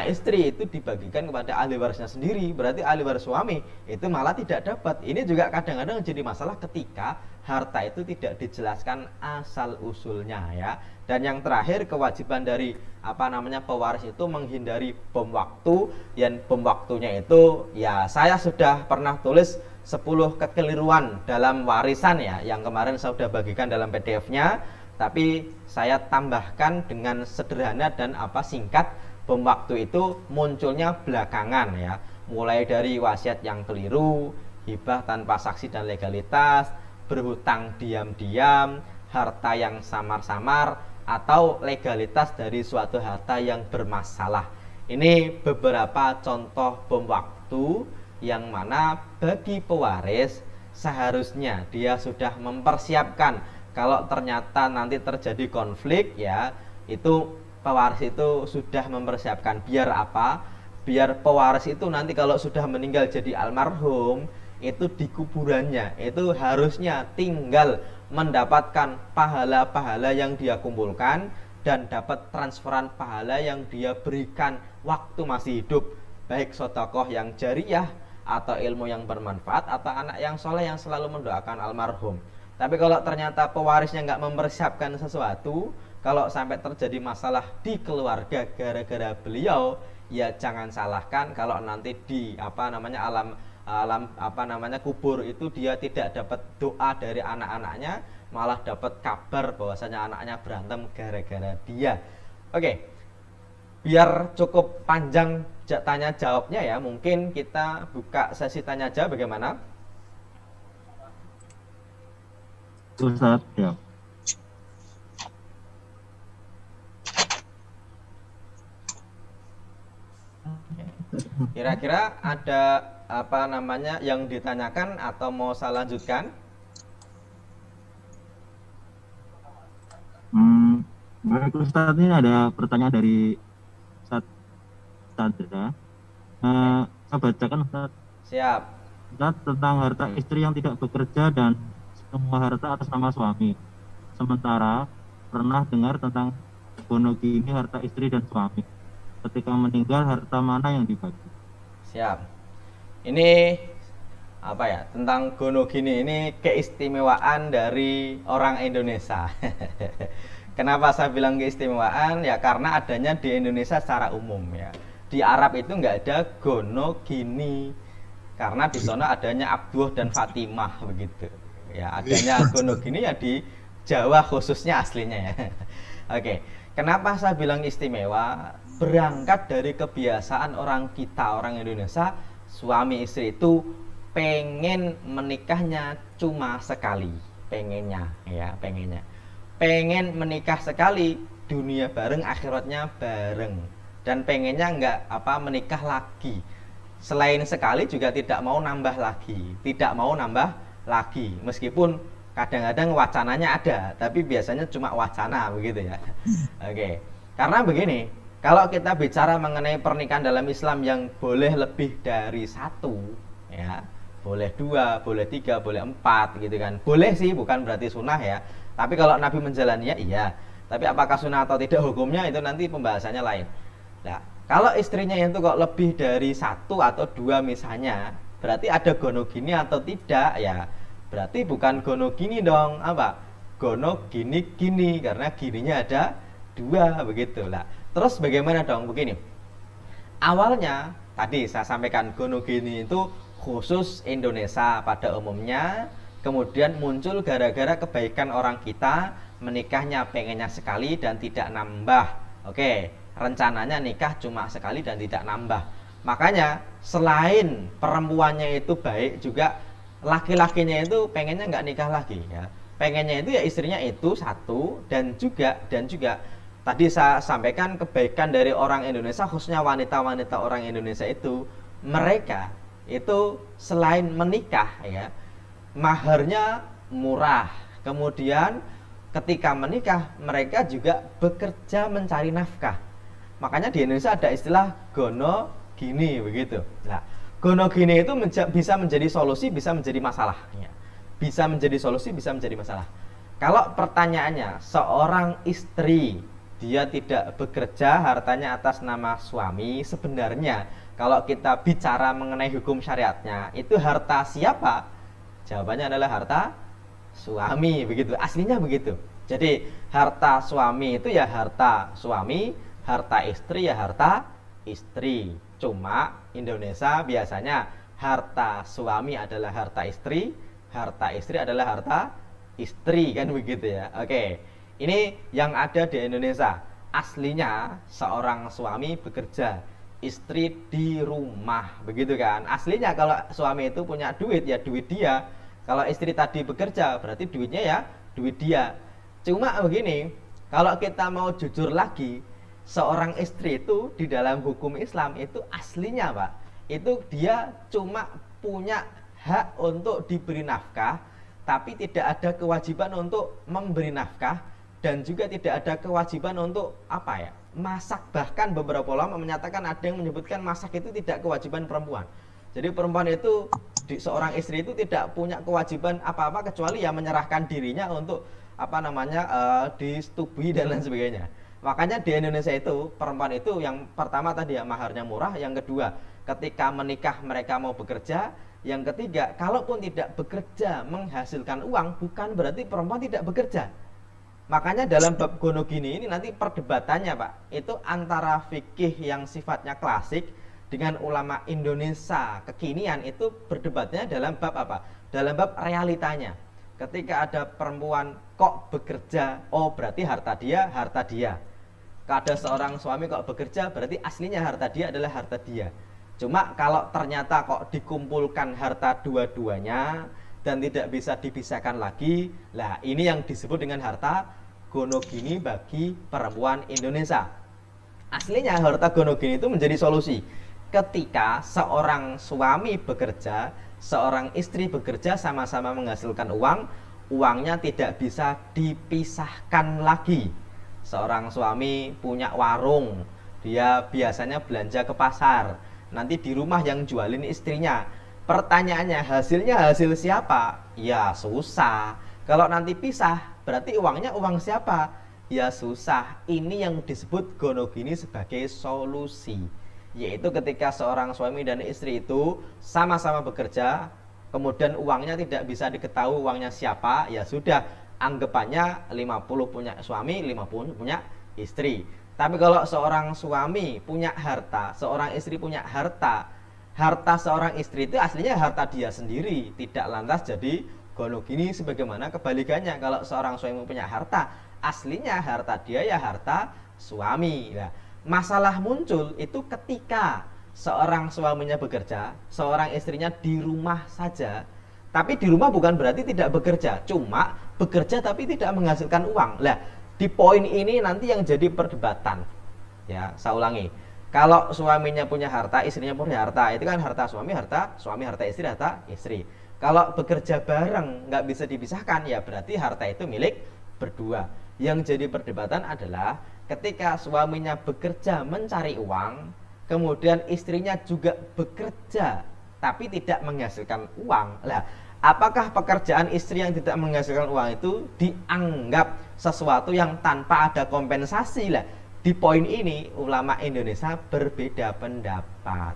istri itu dibagikan kepada ahli warisnya sendiri, berarti ahli waris suami itu malah tidak dapat. Ini juga kadang-kadang jadi masalah ketika harta itu tidak dijelaskan asal usulnya, ya. Dan yang terakhir, kewajiban dari pewaris itu menghindari bom waktu. Yang bom waktunya itu, ya, saya sudah pernah tulis 10 kekeliruan dalam warisan, ya, yang kemarin saya sudah bagikan dalam PDF-nya, tapi saya tambahkan dengan sederhana dan singkat. Bom waktu itu munculnya belakangan, ya, mulai dari wasiat yang keliru, hibah tanpa saksi dan legalitas, berhutang diam-diam, harta yang samar-samar, atau legalitas dari suatu harta yang bermasalah. Ini beberapa contoh bom waktu yang mana bagi pewaris seharusnya dia sudah mempersiapkan kalau ternyata nanti terjadi konflik, ya, itu pewaris itu sudah mempersiapkan biar apa? Biar pewaris itu nanti kalau sudah meninggal jadi almarhum, itu di kuburannya itu harusnya tinggal mendapatkan pahala-pahala yang dia kumpulkan dan dapat transferan pahala yang dia berikan waktu masih hidup, baik sedekah yang jariyah atau ilmu yang bermanfaat atau anak yang soleh yang selalu mendoakan almarhum. Tapi kalau ternyata pewarisnya nggak mempersiapkan sesuatu, kalau sampai terjadi masalah di keluarga gara-gara beliau, ya jangan salahkan kalau nanti di alam kubur itu dia tidak dapat doa dari anak-anaknya, malah dapat kabar bahwasanya anaknya berantem gara-gara dia. Oke, biar cukup panjang tanya jawabnya, ya, mungkin kita buka sesi tanya jawab, bagaimana? Ustaz, ya. Kira-kira ada yang ditanyakan atau mau saya lanjutkan? Baik Ustaz, ini ada pertanyaan dari Sadra. Saya bacakan, Ustaz. Siap. Ustaz, tentang harta istri yang tidak bekerja dan semua harta atas nama suami. Sementara pernah dengar tentang gonogini harta istri dan suami. Ketika meninggal, harta mana yang dibagi? Siap. Ini tentang gonogini, ini keistimewaan dari orang Indonesia. Kenapa saya bilang keistimewaan? Ya karena adanya di Indonesia secara umum, ya. Di Arab itu nggak ada gonogini, karena di sana adanya Abduh dan Fatimah, begitu. Ya, adanya gonogini ya di Jawa khususnya aslinya, ya. Oke, kenapa saya bilang istimewa? Berangkat dari kebiasaan orang kita, orang Indonesia, suami istri itu pengen menikahnya cuma sekali, pengen menikah sekali, dunia bareng, akhiratnya bareng, dan pengennya nggak menikah lagi. Selain sekali juga tidak mau nambah lagi, meskipun kadang-kadang wacananya ada, tapi biasanya cuma wacana, begitu, ya. Oke, karena begini, kalau kita bicara mengenai pernikahan dalam Islam yang boleh lebih dari satu, ya, boleh 2, boleh 3, boleh 4, gitu kan. Boleh sih, bukan berarti sunnah, ya. Tapi kalau Nabi menjalaninya, iya. Tapi apakah sunnah atau tidak hukumnya, itu nanti pembahasannya lain. Nah, kalau istrinya itu kok lebih dari 1 atau 2 misalnya, berarti ada gono gini atau tidak ya? Berarti bukan gono gini dong, apa? Gono gini karena gininya ada dua begitu lah. Terus bagaimana dong begini? Awalnya tadi saya sampaikan gono gini itu khusus Indonesia pada umumnya, kemudian muncul gara-gara kebaikan orang kita, menikahnya pengennya sekali dan tidak nambah. Oke, rencananya nikah cuma sekali dan tidak nambah. Makanya selain perempuannya itu baik, juga laki-lakinya itu pengennya nggak nikah lagi ya. Pengennya itu ya istrinya itu satu, dan juga tadi saya sampaikan kebaikan dari orang Indonesia, khususnya wanita-wanita orang Indonesia itu, mereka itu selain menikah ya, maharnya murah. Kemudian ketika menikah mereka juga bekerja mencari nafkah. Makanya di Indonesia ada istilah gono gini begitu. Nah, gono gini itu bisa menjadi solusi, bisa menjadi masalah ya. Bisa menjadi solusi, bisa menjadi masalah. Kalau pertanyaannya, seorang istri dia tidak bekerja, hartanya atas nama suami, sebenarnya kalau kita bicara mengenai hukum syariatnya, itu harta siapa? Jawabannya adalah harta suami begitu, aslinya begitu. Jadi harta suami itu ya harta suami, harta istri ya harta istri. Cuma Indonesia biasanya harta suami adalah harta istri adalah harta istri, kan begitu ya. Oke, ini yang ada di Indonesia. Aslinya seorang suami bekerja, istri di rumah begitu kan. Aslinya kalau suami itu punya duit ya duit dia, kalau istri tadi bekerja berarti duitnya ya duit dia. Cuma begini, kalau kita mau jujur lagi, seorang istri itu di dalam hukum Islam itu aslinya Pak, itu dia cuma punya hak untuk diberi nafkah, tapi tidak ada kewajiban untuk memberi nafkah, dan juga tidak ada kewajiban untuk apa ya, masak. Bahkan beberapa ulama menyatakan, ada yang menyebutkan masak itu tidak kewajiban perempuan. Jadi perempuan itu, seorang istri itu tidak punya kewajiban apa-apa kecuali ya menyerahkan dirinya untuk apa namanya disetubui dan lain sebagainya. Makanya di Indonesia itu perempuan itu yang pertama tadi ya maharnya murah, yang kedua ketika menikah mereka mau bekerja, yang ketiga kalaupun tidak bekerja menghasilkan uang bukan berarti perempuan tidak bekerja. Makanya dalam bab gono gini ini nanti perdebatannya Pak, itu antara fikih yang sifatnya klasik dengan ulama Indonesia kekinian, itu berdebatnya dalam bab apa? Dalam bab realitanya. Ketika ada perempuan kok bekerja, oh berarti harta dia. Ada seorang suami kok bekerja, berarti aslinya harta dia adalah harta dia. Cuma kalau ternyata kok dikumpulkan harta dua-duanya dan tidak bisa dipisahkan lagi, lah ini yang disebut dengan harta gono gini bagi perempuan Indonesia. Aslinya harta gono gini itu menjadi solusi ketika seorang suami bekerja, seorang istri bekerja, sama-sama menghasilkan uang, uangnya tidak bisa dipisahkan lagi. Seorang suami punya warung, dia biasanya belanja ke pasar, nanti di rumah yang jualin istrinya. Pertanyaannya, hasilnya hasil siapa? Ya susah. Kalau nanti pisah, berarti uangnya uang siapa? Ya susah. Ini yang disebut gono gini sebagai solusi, yaitu ketika seorang suami dan istri itu sama-sama bekerja, kemudian uangnya tidak bisa diketahui uangnya siapa, ya sudah, anggapannya 50 punya suami, 50 punya istri. Tapi kalau seorang suami punya harta, seorang istri punya harta, harta seorang istri itu aslinya harta dia sendiri, tidak lantas jadi gono gini. Sebagaimana kebalikannya, kalau seorang suami punya harta, aslinya harta dia ya harta suami. Nah, masalah muncul itu ketika seorang suaminya bekerja, seorang istrinya di rumah saja. Tapi di rumah bukan berarti tidak bekerja, cuma bekerja tapi tidak menghasilkan uang. Lah, di poin ini nanti yang jadi perdebatan. Ya, saya ulangi. Kalau suaminya punya harta, istrinya punya harta, itu kan harta suami, harta istri, harta istri. Kalau bekerja bareng nggak bisa dipisahkan, ya berarti harta itu milik berdua. Yang jadi perdebatan adalah ketika suaminya bekerja mencari uang, kemudian istrinya juga bekerja tapi tidak menghasilkan uang. Lah, apakah pekerjaan istri yang tidak menghasilkan uang itu dianggap sesuatu yang tanpa ada kompensasi? Lah, di poin ini ulama Indonesia berbeda pendapat.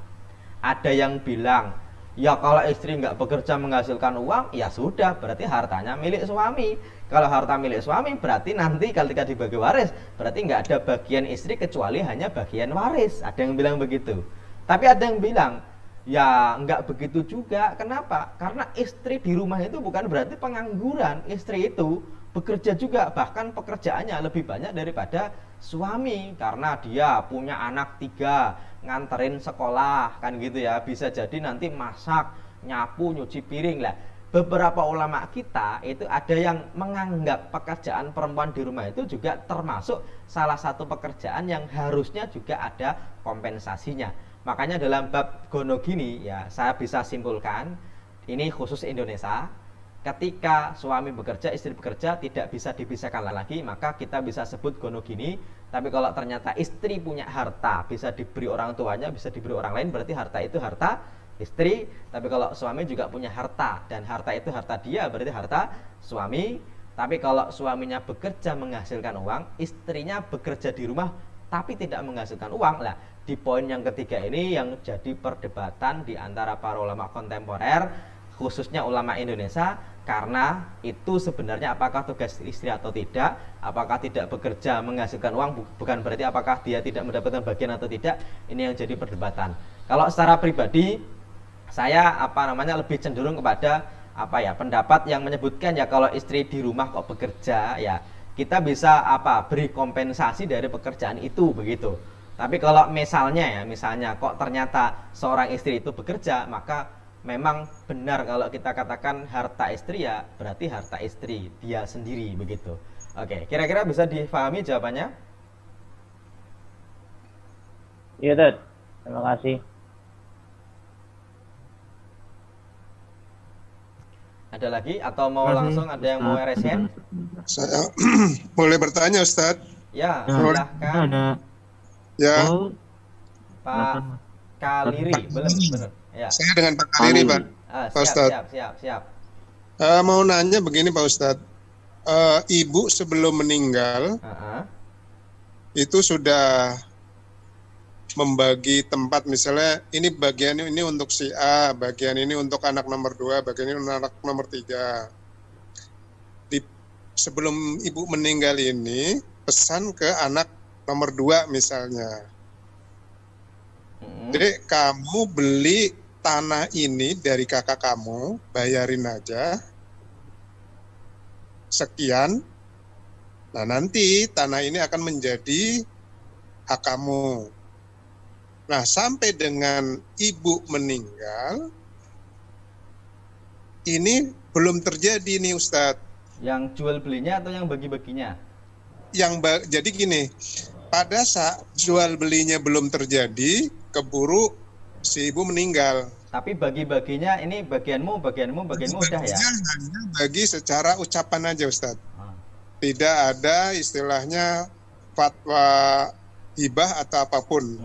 Ada yang bilang Ya kalau istri nggak bekerja menghasilkan uang, ya sudah, berarti hartanya milik suami. Kalau harta milik suami, berarti nanti ketika dibagi waris, berarti nggak ada bagian istri kecuali hanya bagian waris. Ada yang bilang begitu. Tapi ada yang bilang, ya nggak begitu juga. Kenapa? Karena istri di rumah itu bukan berarti pengangguran. Istri itu bekerja juga, bahkan pekerjaannya lebih banyak daripada suami. Karena dia punya anak 3, nganterin sekolah, kan gitu ya. Bisa jadi nanti masak, nyapu, nyuci piring lah. Beberapa ulama kita itu ada yang menganggap pekerjaan perempuan di rumah itu juga termasuk salah satu pekerjaan yang harusnya juga ada kompensasinya. Makanya dalam bab gonogini ya saya bisa simpulkan, ini khusus Indonesia, ketika suami bekerja, istri bekerja tidak bisa dipisahkan lagi, maka kita bisa sebut gonogini. Tapi kalau ternyata istri punya harta, bisa diberi orang tuanya, bisa diberi orang lain, berarti harta itu harta istri. Tapi kalau suami juga punya harta, dan harta itu harta dia, berarti harta suami. Tapi kalau suaminya bekerja menghasilkan uang, istrinya bekerja di rumah tapi tidak menghasilkan uang, lah di poin yang ketiga ini yang jadi perdebatan di antara para ulama kontemporer, khususnya ulama Indonesia. Karena itu sebenarnya apakah tugas istri atau tidak, apakah tidak bekerja menghasilkan uang, bukan berarti apakah dia tidak mendapatkan bagian atau tidak. Ini yang jadi perdebatan. Kalau secara pribadi saya lebih cenderung kepada pendapat yang menyebutkan ya kalau istri di rumah kok bekerja, ya kita bisa beri kompensasi dari pekerjaan itu, begitu. Tapi kalau misalnya kok ternyata seorang istri itu bekerja, maka memang benar kalau kita katakan harta istri ya berarti harta istri dia sendiri, begitu. Oke, kira-kira bisa difahami jawabannya? Iya, Dad. Terima kasih. Ada lagi atau mau langsung ada yang mau resen? Saya boleh bertanya, Ustadz? Ya, silahkan. Ya. Pak Kaliri, benar. Ya. Saya dengan Pak Kaliri, Pak. Siap. Mau nanya begini, Pak Ustadz. Ibu sebelum meninggal itu sudah membagi tempat, misalnya ini bagian ini untuk si A, bagian ini untuk anak nomor 2, bagian ini untuk anak nomor 3. Sebelum ibu meninggal ini pesan ke anak nomor 2 misalnya, Dek, kamu beli tanah ini dari kakak kamu, bayarin aja sekian, nah nanti tanah ini akan menjadi hak kamu. Nah, sampai dengan ibu meninggal, ini belum terjadi nih, Ustadz. Yang jual belinya atau yang bagi-baginya? Jadi gini, pada saat jual belinya belum terjadi, keburu si ibu meninggal. Tapi bagi-baginya ini bagianmu udah ya? Hanya bagi secara ucapan aja, Ustadz. Tidak ada istilahnya fatwa hibah atau apapun.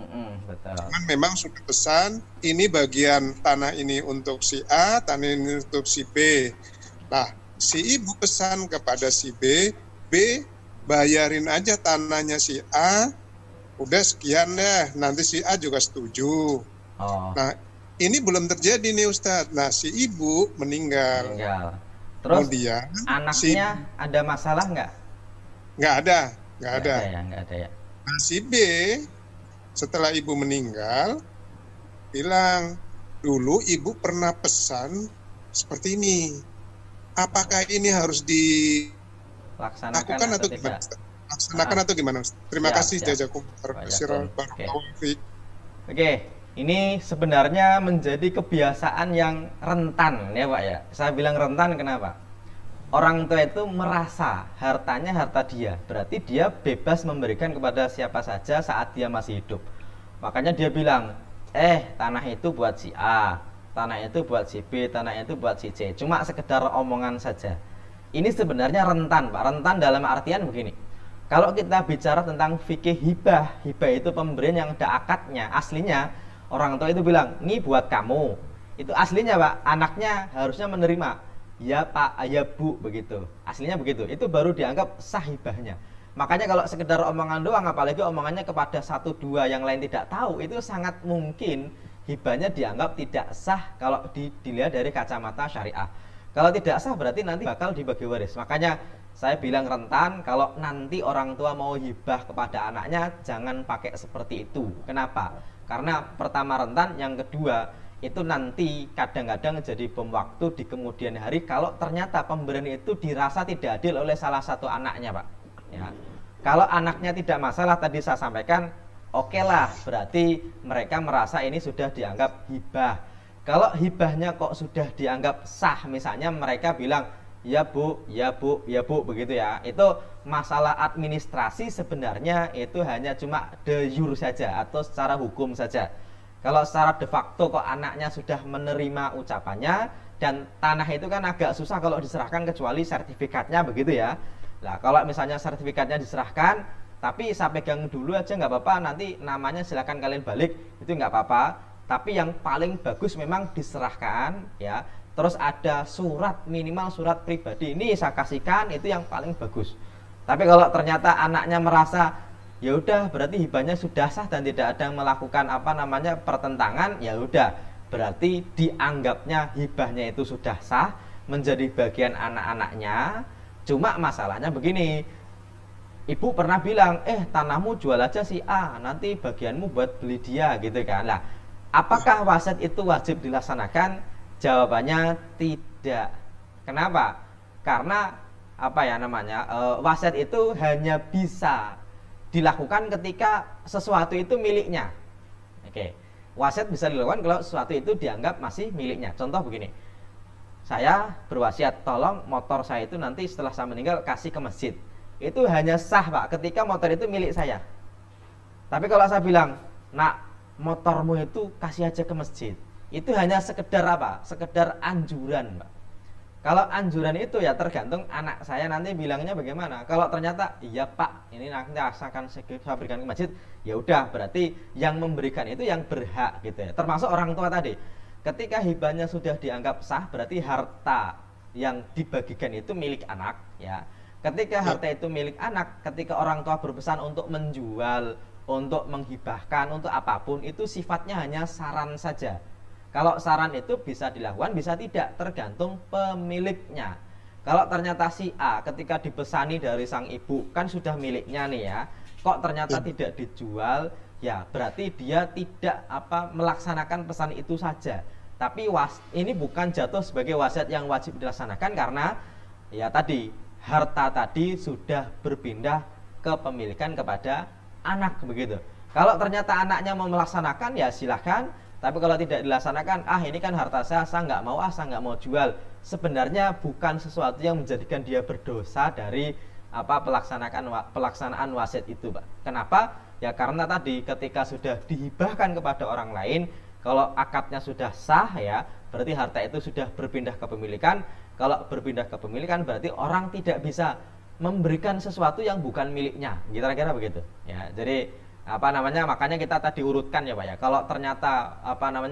Betul. Cuman memang sudah pesan, ini bagian tanah ini untuk si A, tanah ini untuk si B. Nah, si ibu pesan kepada si B, bayarin aja tanahnya si A, udah sekian deh, nanti si A juga setuju. Nah, ini belum terjadi nih, Ustadz. Nah, si ibu meninggal. Terus kemudian anaknya ada masalah nggak? Nggak ada. Nggak ada ya. Nah, si B setelah ibu meninggal bilang, dulu ibu pernah pesan seperti ini. Apakah ini harus dilaksanakan atau gimana? Laksanakan atau gimana? Terima kasih, jazakum. Oke, ini sebenarnya menjadi kebiasaan yang rentan ya, Pak ya. Saya bilang rentan kenapa? Orang tua itu merasa hartanya harta dia, berarti dia bebas memberikan kepada siapa saja saat dia masih hidup. Makanya dia bilang, tanah itu buat si A, tanah itu buat si B, tanah itu buat si C. Cuma sekedar omongan saja. Ini sebenarnya rentan, Pak. Rentan dalam artian begini. Kalau kita bicara tentang fikih hibah, hibah itu pemberian yang ada akadnya. Aslinya orang tua itu bilang, ini buat kamu. Itu aslinya, Pak. Anaknya harusnya menerima. Ya Pak, ya Bu, begitu. Aslinya begitu. Itu baru dianggap sah hibahnya. Makanya kalau sekedar omongan doang, apalagi omongannya kepada 1-2 yang lain tidak tahu, itu sangat mungkin hibahnya dianggap tidak sah kalau dilihat dari kacamata syariah. Kalau tidak sah berarti nanti bakal dibagi waris. Makanya saya bilang rentan, kalau nanti orang tua mau hibah kepada anaknya jangan pakai seperti itu. Kenapa? Karena pertama rentan, yang kedua itu nanti kadang-kadang jadi bom waktu di kemudian hari kalau ternyata pemberian itu dirasa tidak adil oleh salah satu anaknya, Pak. Ya. Kalau anaknya tidak masalah, tadi saya sampaikan, oke lah, berarti mereka merasa ini sudah dianggap hibah. Kalau hibahnya kok sudah dianggap sah, misalnya mereka bilang, ya bu, ya bu, ya bu, begitu ya. Itu masalah administrasi sebenarnya itu hanya cuma de jure saja atau secara hukum saja. Kalau secara de facto kok anaknya sudah menerima ucapannya, dan tanah itu kan agak susah kalau diserahkan kecuali sertifikatnya, begitu ya. Nah, kalau misalnya sertifikatnya diserahkan, tapi saya pegang dulu aja nggak apa-apa, nanti namanya silakan kalian balik, itu nggak apa-apa. Tapi yang paling bagus memang diserahkan, ya. Terus ada surat, minimal surat pribadi, ini saya kasihkan, itu yang paling bagus. Tapi kalau ternyata anaknya merasa, ya udah berarti hibahnya sudah sah dan tidak ada yang melakukan pertentangan, ya udah berarti dianggapnya hibahnya itu sudah sah, menjadi bagian anak-anaknya. Cuma masalahnya begini, ibu pernah bilang, tanahmu jual aja si A, nanti bagianmu buat beli dia, gitu kan. Nah, apakah wasiat itu wajib dilaksanakan? Jawabannya tidak. Kenapa? Karena wasiat itu hanya bisa dilakukan ketika sesuatu itu miliknya. Oke, wasiat bisa dilakukan kalau sesuatu itu dianggap masih miliknya. Contoh begini, saya berwasiat, tolong motor saya itu nanti setelah saya meninggal kasih ke masjid. Itu hanya sah, Pak, ketika motor itu milik saya. Tapi kalau saya bilang, nak, motormu itu kasih aja ke masjid, itu hanya sekedar apa? Sekedar anjuran, Pak. Kalau anjuran itu ya tergantung anak saya nanti bilangnya bagaimana. Kalau ternyata, iya Pak, ini nanti akan saya berikan ke masjid, ya udah berarti yang memberikan itu yang berhak, gitu ya. Termasuk orang tua tadi. Ketika hibahnya sudah dianggap sah, berarti harta yang dibagikan itu milik anak, ya. Ketika harta itu milik anak, ketika orang tua berpesan untuk menjual, untuk menghibahkan, untuk apapun, itu sifatnya hanya saran saja. Kalau saran itu bisa dilakukan, bisa tidak, tergantung pemiliknya. Kalau ternyata si A ketika dipesani dari sang ibu, kan sudah miliknya nih ya, kok ternyata tidak dijual, ya berarti dia tidak melaksanakan pesan itu saja. Tapi ini bukan jatuh sebagai wasiat yang wajib dilaksanakan, karena ya tadi harta tadi sudah berpindah kepemilikan kepada anak, begitu. Kalau ternyata anaknya mau melaksanakan, ya silahkan. Tapi kalau tidak dilaksanakan, ini kan harta saya nggak mau, saya nggak mau jual. Sebenarnya bukan sesuatu yang menjadikan dia berdosa dari pelaksanaan wasiat itu, Pak. Kenapa? Ya karena tadi ketika sudah dihibahkan kepada orang lain, kalau akadnya sudah sah, ya berarti harta itu sudah berpindah kepemilikan. Kalau berpindah kepemilikan berarti orang tidak bisa memberikan sesuatu yang bukan miliknya, kira-kira begitu. Ya, jadi makanya kita tadi urutkan ya Pak ya. Kalau ternyata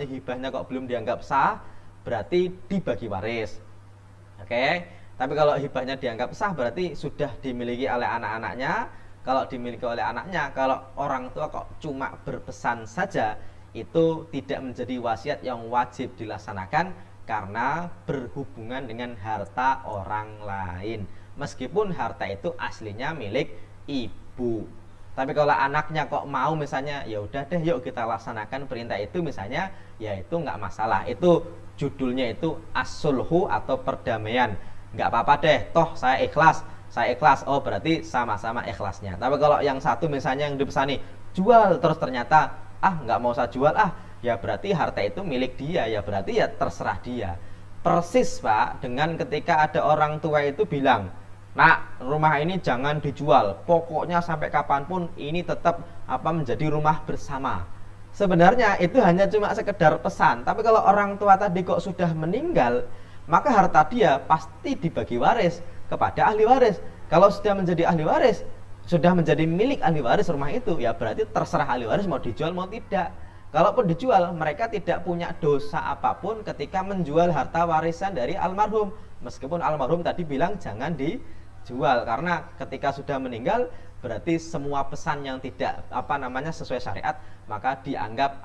hibahnya kok belum dianggap sah, berarti dibagi waris. Oke. Tapi kalau hibahnya dianggap sah, berarti sudah dimiliki oleh anak-anaknya. Kalau dimiliki oleh anaknya, kalau orang tua kok cuma berpesan saja, itu tidak menjadi wasiat yang wajib dilaksanakan karena berhubungan dengan harta orang lain. Meskipun harta itu aslinya milik ibu. Tapi kalau anaknya kok mau misalnya, ya udah deh yuk kita laksanakan perintah itu misalnya, ya itu nggak masalah. Itu judulnya itu as-sulhu atau perdamaian. Nggak apa-apa deh, toh saya ikhlas. Oh berarti sama-sama ikhlasnya. Tapi kalau yang satu misalnya yang dipesani jual, terus ternyata nggak mau saya jual, ya berarti harta itu milik dia, ya berarti ya terserah dia. Persis Pak dengan ketika ada orang tua itu bilang, nah, rumah ini jangan dijual. Pokoknya sampai kapanpun ini tetap menjadi rumah bersama. Sebenarnya itu hanya cuma sekedar pesan. Tapi kalau orang tua tadi kok sudah meninggal, maka harta dia pasti dibagi waris kepada ahli waris. Kalau sudah menjadi ahli waris, sudah menjadi milik ahli waris rumah itu, ya berarti terserah ahli waris mau dijual mau tidak. Kalaupun dijual, mereka tidak punya dosa apapun ketika menjual harta warisan dari almarhum. Meskipun almarhum tadi bilang jangan dijual, karena ketika sudah meninggal berarti semua pesan yang tidak sesuai syariat maka dianggap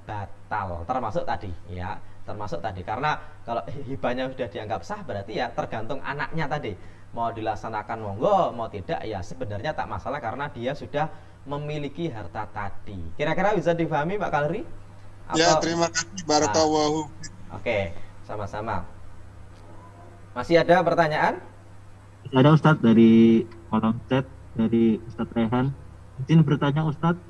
batal, termasuk tadi ya, termasuk tadi. Karena kalau hibahnya sudah dianggap sah berarti ya tergantung anaknya tadi, mau dilaksanakan monggo, mau tidak ya sebenarnya tak masalah karena dia sudah memiliki harta tadi. Kira-kira bisa difahami Pak Kalri? Ya, terima kasih barakallahu. Oke, sama-sama. Masih ada pertanyaan? Ada Ustadz dari kolom chat dari Ustadz Rehan. Izin bertanya Ustadz,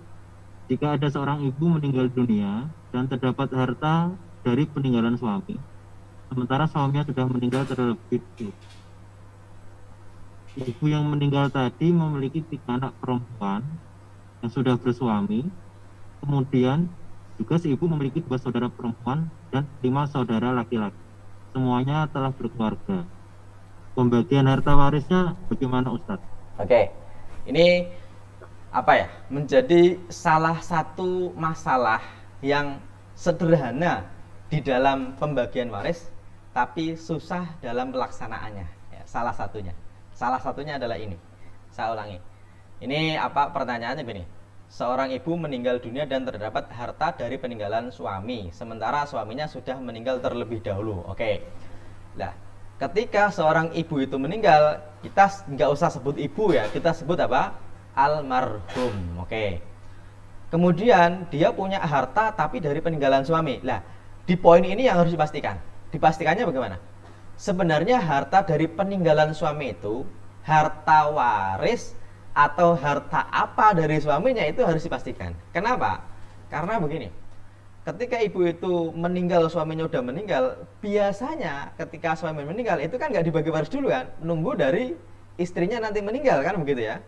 jika ada seorang ibu meninggal dunia dan terdapat harta dari peninggalan suami, sementara suaminya sudah meninggal terlebih dahulu. Ibu yang meninggal tadi memiliki 3 anak perempuan yang sudah bersuami, kemudian juga si ibu memiliki 2 saudara perempuan dan 5 saudara laki-laki. Semuanya telah berkeluarga. Pembagian harta warisnya bagaimana Ustadz? Oke, ini menjadi salah satu masalah yang sederhana di dalam pembagian waris, tapi susah dalam pelaksanaannya. Ya, salah satunya adalah ini. Saya ulangi. Ini pertanyaannya begini. Seorang ibu meninggal dunia dan terdapat harta dari peninggalan suami, sementara suaminya sudah meninggal terlebih dahulu. Oke. Nah, ketika seorang ibu itu meninggal, kita nggak usah sebut ibu ya, kita sebut almarhum. Oke. Kemudian dia punya harta tapi dari peninggalan suami. Nah, di poin ini yang harus dipastikan. Dipastikannya bagaimana? Sebenarnya harta dari peninggalan suami itu harta waris atau harta apa dari suaminya itu harus dipastikan. Kenapa? Karena begini. Ketika ibu itu meninggal, suaminya udah meninggal, biasanya ketika suami meninggal itu kan nggak dibagi waris dulu kan, nunggu dari istrinya nanti meninggal kan, begitu ya.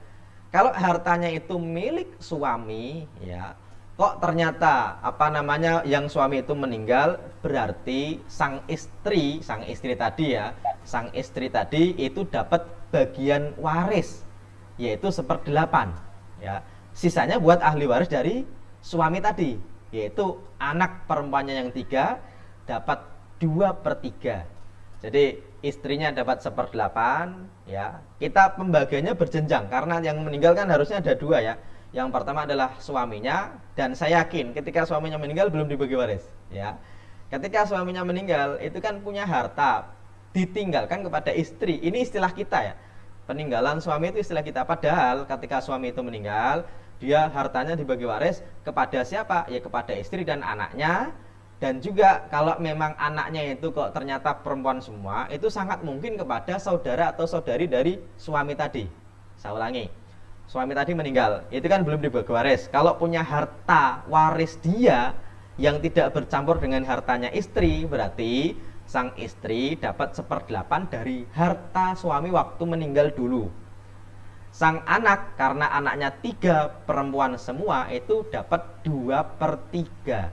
Kalau hartanya itu milik suami ya, kok ternyata yang suami itu meninggal, berarti sang istri tadi itu dapat bagian waris, yaitu 1/8 ya. Sisanya buat ahli waris dari suami tadi, yaitu anak perempuannya yang 3 dapat 2/3. Jadi istrinya dapat 1/8 ya. Kita pembagiannya berjenjang karena yang meninggal kan harusnya ada 2 ya. Yang pertama adalah suaminya, dan saya yakin ketika suaminya meninggal belum dibagi waris ya. Ketika suaminya meninggal itu kan punya harta ditinggalkan kepada istri. Ini istilah kita ya. Peninggalan suami itu istilah kita, padahal ketika suami itu meninggal, dia hartanya dibagi waris kepada siapa? Ya kepada istri dan anaknya. Dan juga kalau memang anaknya itu kok ternyata perempuan semua, itu sangat mungkin kepada saudara atau saudari dari suami tadi. Saya ulangi, suami tadi meninggal, itu kan belum dibagi waris. Kalau punya harta waris dia yang tidak bercampur dengan hartanya istri, berarti sang istri dapat 1/8 dari harta suami waktu meninggal dulu. Sang anak, karena anaknya 3 perempuan semua, itu dapat 2/3.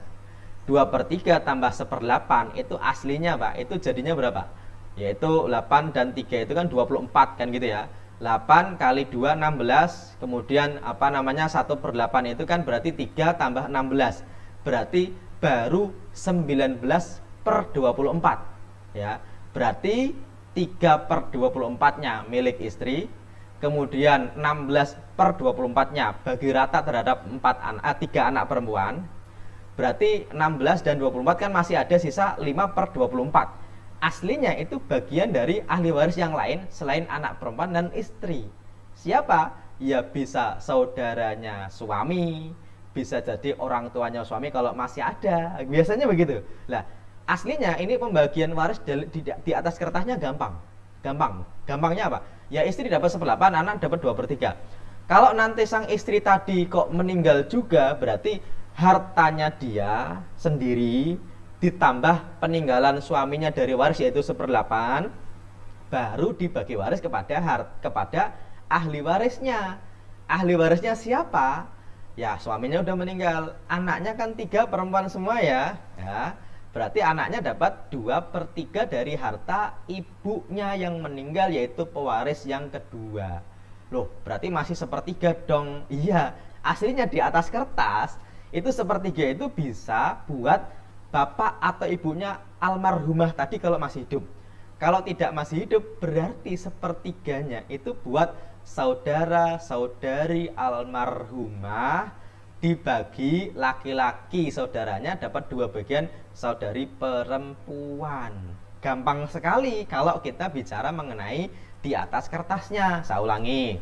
2/3 tambah 1/8 itu aslinya Pak, itu jadinya berapa? Yaitu 8 dan 3 itu kan 24 kan gitu ya. 8 kali 2 16, kemudian 1/8 itu kan berarti 3 tambah 16. Berarti baru 19/24 ya. Berarti 3/24-nya milik istri, kemudian 16/24-nya bagi rata terhadap 3 anak perempuan. Berarti 16 dan 24 kan masih ada sisa 5/24. Aslinya itu bagian dari ahli waris yang lain selain anak perempuan dan istri. Siapa? Ya bisa saudaranya suami, bisa jadi orang tuanya suami kalau masih ada. Biasanya begitu. Lah, aslinya ini pembagian waris di atas kertasnya gampang. Gampangnya apa? Ya istri dapat 1/8, anak dapat 2/3. Kalau nanti sang istri tadi kok meninggal juga, berarti hartanya dia sendiri ditambah peninggalan suaminya dari waris yaitu 1/8, baru dibagi waris kepada ahli warisnya. Ahli warisnya siapa? Ya suaminya udah meninggal, anaknya kan 3 perempuan semua ya. Berarti anaknya dapat 2/3 dari harta ibunya yang meninggal, yaitu pewaris yang kedua. Loh, berarti masih 1/3 dong. Iya, aslinya di atas kertas itu 1/3 itu bisa buat bapak atau ibunya almarhumah tadi kalau masih hidup. Kalau tidak masih hidup, berarti 1/3-nya itu buat saudara-saudari almarhumah dibagi laki-laki saudaranya dapat 2 bagian saudari perempuan. Gampang sekali kalau kita bicara mengenai di atas kertasnya. Saya ulangi.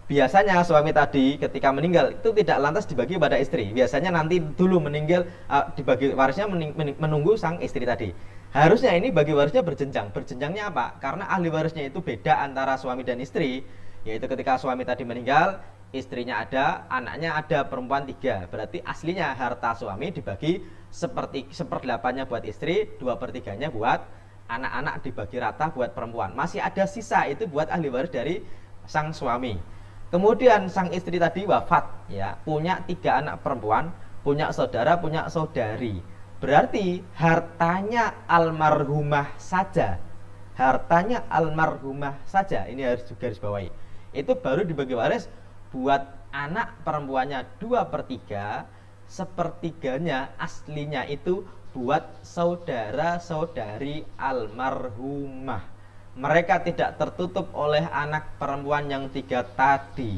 Biasanya suami tadi ketika meninggal itu tidak lantas dibagi pada istri. Biasanya nanti dulu meninggal dibagi warisnya menunggu sang istri tadi. Harusnya ini bagi warisnya berjenjang. Berjenjangnya apa? Karena ahli warisnya itu beda antara suami dan istri. Yaitu ketika suami tadi meninggal, istrinya ada, anaknya ada, perempuan 3. Berarti aslinya harta suami dibagi seperdelapannya buat istri, 2/3-nya buat anak-anak, dibagi rata buat perempuan. Masih ada sisa itu buat ahli waris dari sang suami. Kemudian sang istri tadi wafat, ya, punya 3 anak perempuan, punya saudara, punya saudari. Berarti hartanya almarhumah saja, ini harus juga digarisbawahi. Itu baru dibagi waris buat anak perempuannya 2/3, sepertiganya aslinya itu buat saudara-saudari almarhumah. Mereka tidak tertutup oleh anak perempuan yang 3 tadi.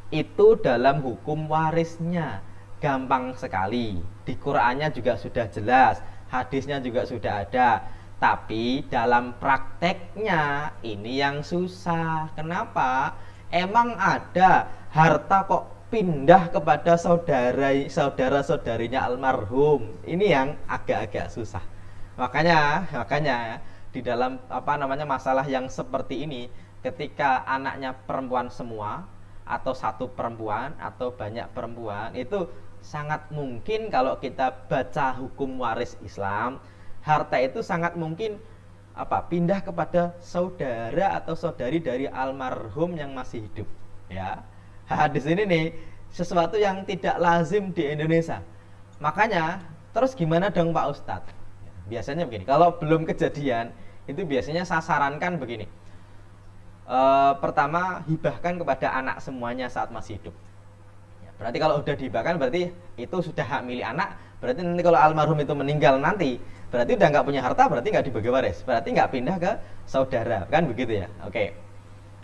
Itu dalam hukum warisnya. Gampang sekali. Di Qur'annya juga sudah jelas, hadisnya juga sudah ada. Tapi dalam prakteknya ini yang susah. Kenapa? Emang ada harta kok pindah kepada saudara-saudarinya almarhum. Ini yang agak-agak susah. Makanya di dalam masalah yang seperti ini, ketika anaknya perempuan semua atau 1 perempuan atau banyak perempuan, itu sangat mungkin kalau kita baca hukum waris Islam, harta itu sangat mungkin pindah kepada saudara atau saudari dari almarhum yang masih hidup, ya. Hadis ini nih sesuatu yang tidak lazim di Indonesia. Makanya terus gimana dong Pak Ustadz? Biasanya begini, kalau belum kejadian itu biasanya saya sarankan begini. Pertama, hibahkan kepada anak semuanya saat masih hidup. Ya, berarti kalau udah dihibahkan berarti itu sudah hak milik anak. Berarti nanti kalau almarhum itu meninggal nanti, berarti udah nggak punya harta, berarti nggak dibagi waris, berarti nggak pindah ke saudara, kan begitu ya? Oke.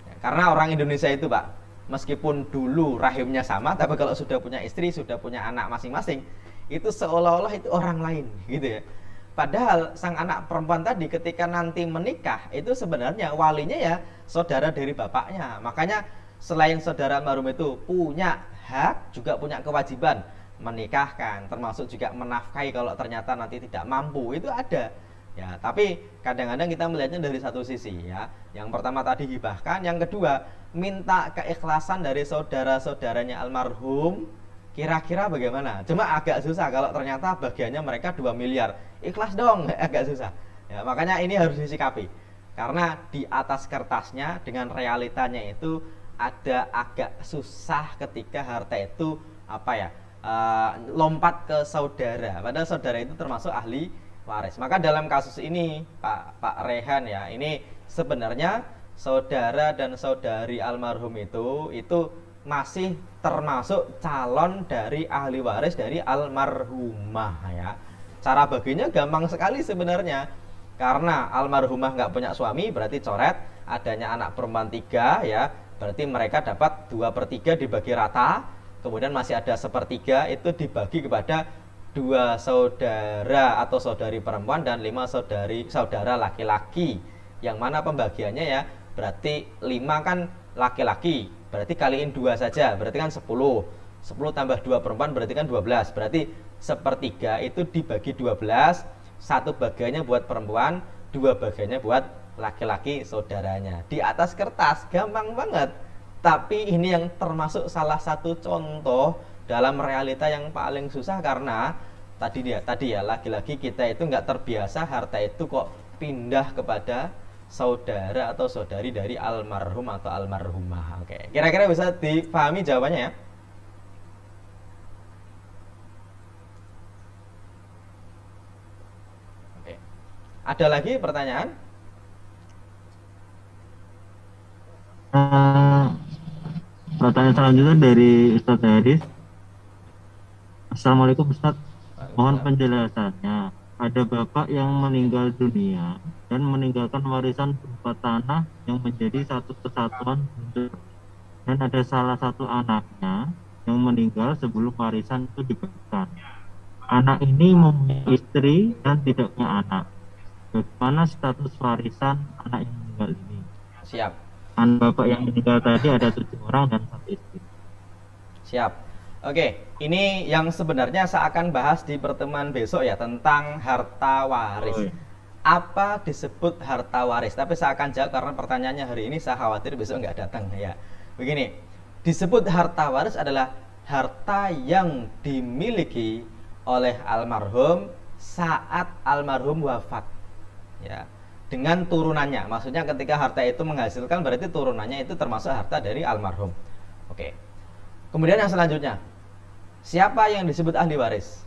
Ya, karena orang Indonesia itu Pak, meskipun dulu rahimnya sama, tapi kalau sudah punya istri, sudah punya anak masing-masing, itu seolah-olah itu orang lain, gitu ya. Padahal sang anak perempuan tadi ketika nanti menikah itu sebenarnya walinya ya saudara dari bapaknya. Makanya selain saudara almarhum itu punya hak, juga punya kewajiban menikahkan, termasuk juga menafkahi kalau ternyata nanti tidak mampu, itu ada. Ya, tapi kadang-kadang kita melihatnya dari satu sisi, ya. Yang pertama tadi hibahkan, yang kedua minta keikhlasan dari saudara-saudaranya almarhum. Kira-kira bagaimana? Cuma agak susah kalau ternyata bagiannya mereka 2 miliar. Ikhlas dong, agak susah. Ya, makanya ini harus disikapi. Karena di atas kertasnya dengan realitanya itu ada agak susah ketika harta itu lompat ke saudara. Padahal saudara itu termasuk ahli waris. Maka dalam kasus ini Pak Rehan ya, ini sebenarnya saudara dan saudari almarhum itu masih termasuk calon dari ahli waris dari almarhumah ya. Cara baginya gampang sekali sebenarnya. Karena almarhumah nggak punya suami, berarti coret adanya anak perempuan 3 ya. Berarti mereka dapat 2/3 dibagi rata. Kemudian masih ada 1/3 itu dibagi kepada 2 saudara atau saudari perempuan dan 5 saudara laki-laki. Yang mana pembagiannya ya, berarti 5 kan laki-laki, berarti kaliin 2 saja, berarti kan 10 tambah 2 perempuan berarti kan 12. Berarti 1/3 itu dibagi 12, 1 bagiannya buat perempuan, 2 bagiannya buat laki-laki saudaranya. Di atas kertas gampang banget. Tapi ini yang termasuk salah satu contoh dalam realita yang paling susah, karena tadi ya lagi-lagi kita itu nggak terbiasa harta itu kok pindah kepada saudara atau saudari dari almarhum atau almarhumah. Oke, kira-kira bisa dipahami jawabannya ya? Oke. Ada lagi pertanyaan? Pertanyaan selanjutnya dari Ustadz Haris. Assalamualaikum Ustadz, mohon penjelasannya. ada bapak yang meninggal dunia dan meninggalkan warisan berupa tanah yang menjadi satu kesatuan dan ada salah satu anaknya yang meninggal sebelum warisan itu dibagikan. Anak ini mempunyai istri dan tidak punya anak. Bagaimana status warisan anak yang meninggal ini? Siap. Anak bapak yang meninggal tadi ada 7 orang dan 1 istri. Siap. Oke, ini yang sebenarnya saya akan bahas di pertemuan besok ya, tentang harta waris. Oh, iya. Apa disebut harta waris? Tapi saya akan jawab karena pertanyaannya hari ini saya khawatir besok nggak datang ya. Begini, disebut harta waris adalah harta yang dimiliki oleh almarhum saat almarhum wafat. Ya, dengan turunannya. Maksudnya ketika harta itu menghasilkan berarti turunannya itu termasuk harta dari almarhum. Oke. Kemudian yang selanjutnya, siapa yang disebut ahli waris?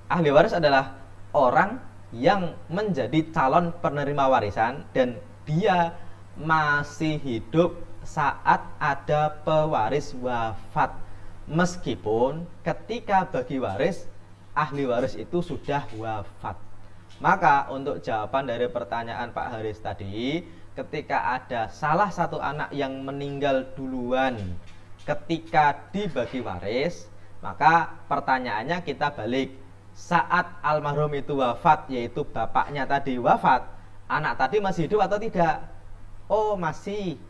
Ahli waris adalah orang yang menjadi calon penerima warisan dan dia masih hidup saat ada pewaris wafat. Meskipun ketika bagi waris, ahli waris itu sudah wafat. Maka untuk jawaban dari pertanyaan Pak Haris tadi, ketika ada salah satu anak yang meninggal duluan ketika dibagi waris, maka pertanyaannya kita balik. Saat almarhum itu wafat, yaitu bapaknya tadi wafat, anak tadi masih hidup atau tidak? Oh, masih.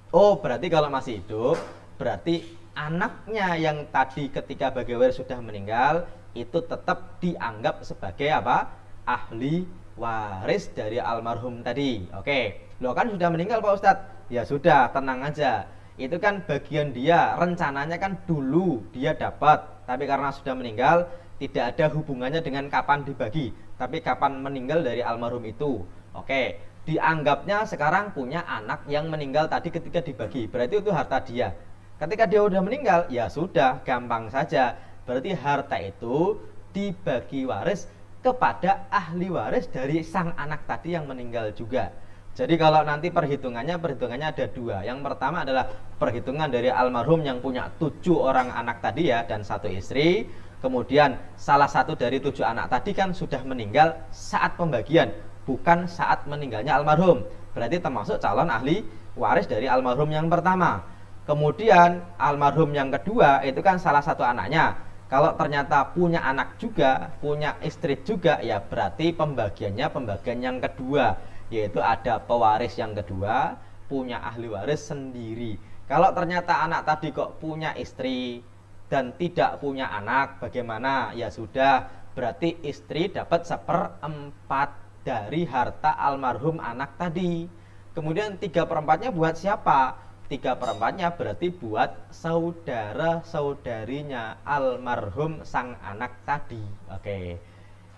Oh, berarti kalau masih hidup, berarti anaknya yang tadi ketika bagi waris sudah meninggal, itu tetap dianggap sebagai apa? Ahli waris dari almarhum tadi. Oke, lo kan sudah meninggal Pak Ustadz. Ya sudah, tenang aja. Itu kan bagian dia, rencananya kan dulu dia dapat, tapi karena sudah meninggal tidak ada hubungannya dengan kapan dibagi, tapi kapan meninggal dari almarhum itu. Oke, dianggapnya sekarang punya anak yang meninggal tadi ketika dibagi, berarti itu harta dia. Ketika dia udah meninggal, ya sudah, gampang saja. Berarti harta itu dibagi waris kepada ahli waris dari sang anak tadi yang meninggal juga. Jadi kalau nanti perhitungannya ada 2. Yang pertama adalah perhitungan dari almarhum yang punya 7 orang anak tadi ya, dan 1 istri. Kemudian salah satu dari 7 anak tadi kan sudah meninggal saat pembagian, bukan saat meninggalnya almarhum. Berarti termasuk calon ahli waris dari almarhum yang pertama. Kemudian almarhum yang kedua itu kan salah satu anaknya. Kalau ternyata punya anak juga, punya istri juga, ya berarti pembagian yang kedua, yaitu ada pewaris yang kedua, punya ahli waris sendiri. Kalau ternyata anak tadi kok punya istri dan tidak punya anak, bagaimana? Ya sudah, berarti istri dapat 1/4 dari harta almarhum anak tadi. Kemudian 3/4-nya buat siapa? 3/4-nya berarti buat saudara-saudarinya almarhum sang anak tadi. Oke.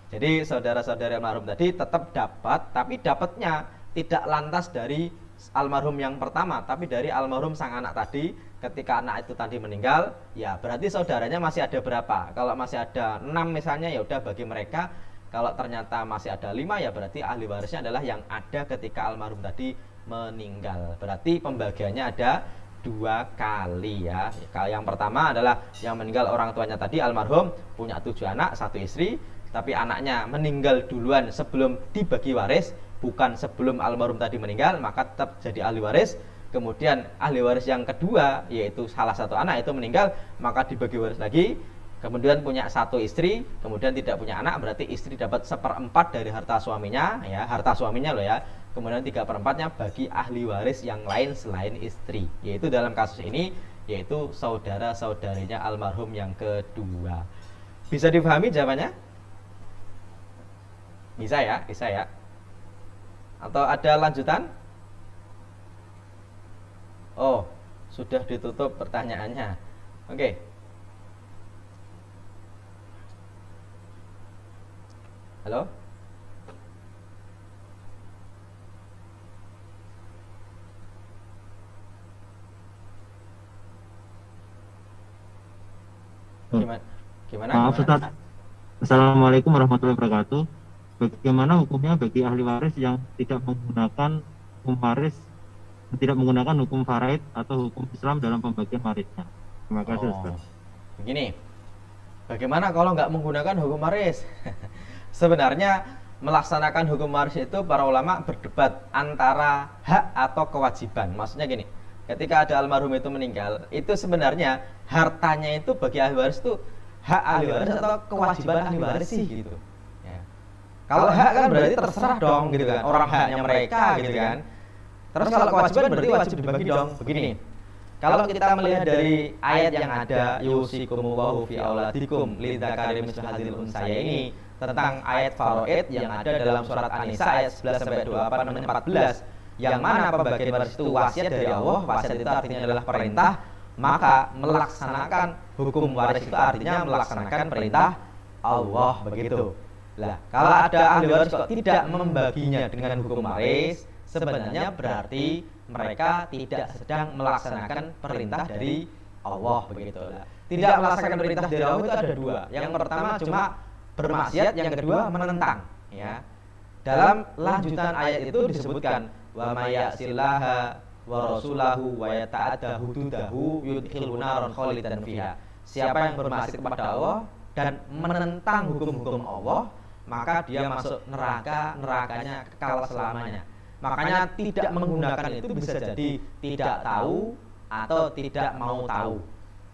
Jadi saudara-saudari almarhum tadi tetap dapat, tapi dapatnya tidak lantas dari almarhum yang pertama, tapi dari almarhum sang anak tadi. Ketika anak itu tadi meninggal, ya berarti saudaranya masih ada berapa? Kalau masih ada 6 misalnya, ya udah bagi mereka. Kalau ternyata masih ada 5, ya berarti ahli warisnya adalah yang ada ketika almarhum tadi meninggal. Berarti pembagiannya ada 2 kali ya. Kalau yang pertama adalah yang meninggal orang tuanya tadi almarhum punya 7 anak, 1 istri. Tapi anaknya meninggal duluan sebelum dibagi waris, bukan sebelum almarhum tadi meninggal, maka tetap jadi ahli waris. Kemudian ahli waris yang kedua, yaitu salah satu anak itu meninggal, maka dibagi waris lagi. Kemudian punya 1 istri, kemudian tidak punya anak, berarti istri dapat 1/4 dari harta suaminya, ya, harta suaminya loh ya. Kemudian 3/4-nya bagi ahli waris yang lain selain istri, yaitu dalam kasus ini, yaitu saudara-saudarinya almarhum yang kedua. Bisa dipahami jawabannya? Bisa ya? Atau ada lanjutan? Oh, sudah ditutup pertanyaannya. Oke. Halo? Gimana? Maaf Ustaz. Assalamualaikum warahmatullahi wabarakatuh. Bagaimana hukumnya bagi ahli waris yang tidak menggunakan hukum faraid atau hukum Islam dalam pembagian warisnya? Terima kasih Ustaz. Begini, bagaimana kalau nggak menggunakan hukum waris? Sebenarnya melaksanakan hukum waris itu para ulama berdebat antara hak atau kewajiban. Maksudnya gini, ketika ada almarhum itu meninggal, itu sebenarnya hartanya itu bagi ahli waris itu hak ahli waris atau kewajiban ahli waris sih gitu. Ya. Kalau hak kan berarti terserah dong gitu kan, orang haknya mereka gitu kan. Terus kalau kewajiban berarti wajib dibagi dong. Begini, kalau kita melihat dari ayat yang ada yusikumullahu fi auladikum lidzakari mislu hadzal unsaya ini tentang ayat faraid yang ada dalam surat An-Nisa ayat 11 sampai 14 yang mana pembagian waris itu wasiat dari Allah. Wasiat itu artinya adalah perintah, maka melaksanakan hukum waris itu artinya melaksanakan perintah Allah begitu. Lah, kalau ada ahli waris kok tidak membaginya dengan hukum waris, sebenarnya berarti mereka tidak sedang melaksanakan perintah dari Allah begitu. Lah, tidak melaksanakan perintah dari Allah itu ada dua. Yang pertama cuma bermaksiat, yang kedua menentang ya. Dalam lanjutan ayat itu disebutkan wa may ya'sillaha wa rasulahu wa yata'adda hududahu yudkhilhu naran khalidan fiha. Siapa yang bermaksiat kepada Allah dan menentang hukum-hukum Allah, maka dia masuk neraka, nerakanya kekal selamanya. Makanya tidak menggunakan itu bisa jadi tidak tahu atau tidak mau tahu.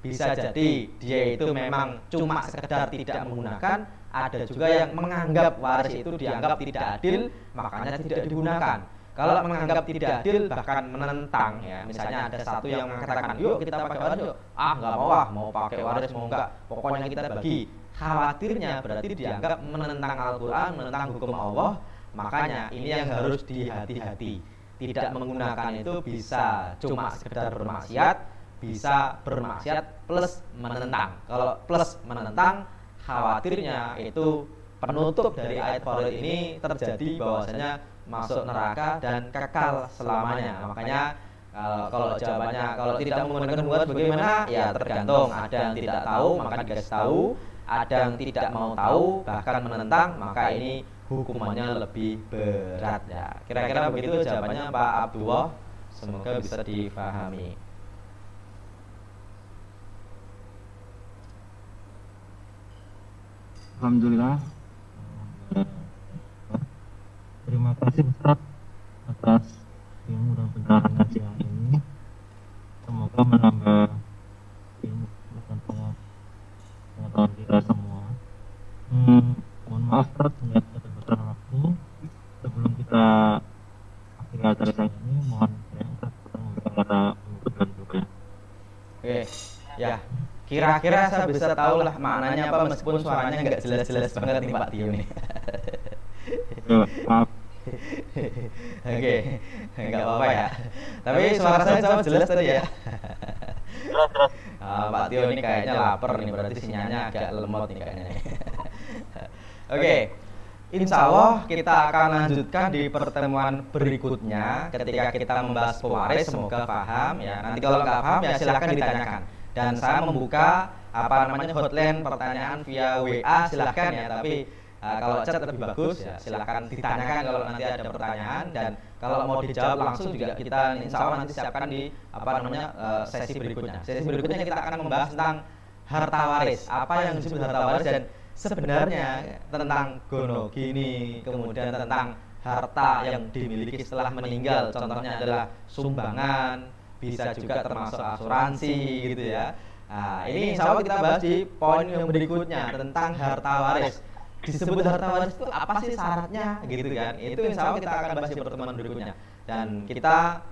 Bisa jadi dia itu memang cuma sekedar tidak menggunakan. Ada juga yang menganggap waris itu dianggap tidak adil, makanya tidak digunakan. Kalau menganggap tidak adil bahkan menentang ya. Misalnya ada satu yang mengatakan, "Yuk kita pakai waris yuk." "Ah, enggak mau ah, mau pakai waris mau enggak, pokoknya kita bagi." Khawatirnya berarti dianggap menentang Al-Qur'an, menentang hukum Allah. Makanya ini yang harus dihati-hati. Tidak menggunakan itu bisa cuma sekedar bermaksiat, bisa bermaksiat plus menentang. Kalau plus menentang, khawatirnya itu penutup dari ayat faraid ini terjadi bahwasanya masuk neraka dan kekal selamanya. Makanya kalau jawabannya kalau tidak menggunakan waris bagaimana? Ya tergantung. Ada yang tidak tahu maka dikasih tahu, ada yang tidak mau tahu bahkan menentang, maka ini hukumannya lebih berat ya. Kira-kira begitu jawabannya Pak Abdullah. Semoga bisa difahami. Alhamdulillah. Terima kasih Ustaz atas ilmu dan pencerahannya siang ini. Semoga menambah ilmu dan pengetahuan kita semua. Mohon maaf Ustaz, melihat keterbatasan waktu. Sebelum kita akhiri acara siang ini, mohon Ustaz memberikan kata penutup dan juga. Oke, ya. Kira-kira saya bisa tahu lah maknanya apa meskipun suaranya nggak jelas-jelas banget nih Pak Tio nih. Maaf. Oke, nggak apa-apa ya. Tapi suara saya jauh jelas tadi ya. Jelas. Pak Tio ini kayaknya lapar nih, berarti sinyalnya agak lemot nih kayaknya. Oke, insya Allah kita akan lanjutkan di pertemuan berikutnya ketika kita membahas pewaris. Semoga paham ya. Nanti kalau nggak paham ya silahkan ditanyakan. Dan saya membuka hotline pertanyaan via WA, silahkan ya. Tapi kalau chat lebih bagus ya silahkan ditanyakan kalau nanti ada pertanyaan. Dan kalau mau dijawab langsung juga kita insya Allah nanti siapkan di sesi berikutnya. Sesi berikutnya kita akan membahas tentang harta waris, apa yang disebut harta waris dan sebenarnya tentang gonogini, kemudian tentang harta yang dimiliki setelah meninggal. Contohnya adalah sumbangan, bisa juga termasuk asuransi gitu ya. Nah, ini insya Allah kita bahas di poin yang berikutnya tentang harta waris. Disebut harta waris itu apa sih syaratnya gitu kan? Itu insya Allah kita akan bahas di pertemuan berikutnya. Dan kita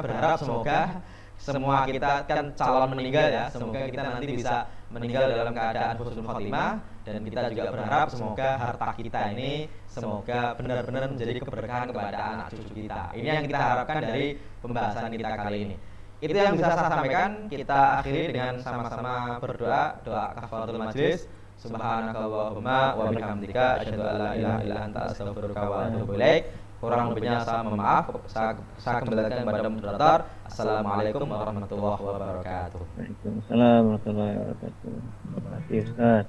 berharap semoga semua kita kan calon meninggal ya, semoga kita nanti bisa meninggal dalam keadaan husnul khotimah. Dan kita juga berharap semoga harta kita ini semoga benar-benar menjadi keberkahan kepada anak cucu kita. Ini yang kita harapkan dari pembahasan kita kali ini. Itu yang bisa saya sampaikan. Kita akhiri dengan sama-sama berdoa, doa kafaratul majlis. Subhanakallahumma wa bihamdika asyhadu an la ilaha illa anta astaghfiruka wa atubu ilaik. Kurang lebihnya saya mohon maaf. Saya kembalikan kepada moderator. Assalamualaikum warahmatullahi wabarakatuh. Waalaikumsalam warahmatullahi wabarakatuh. Terima kasih Ustaz.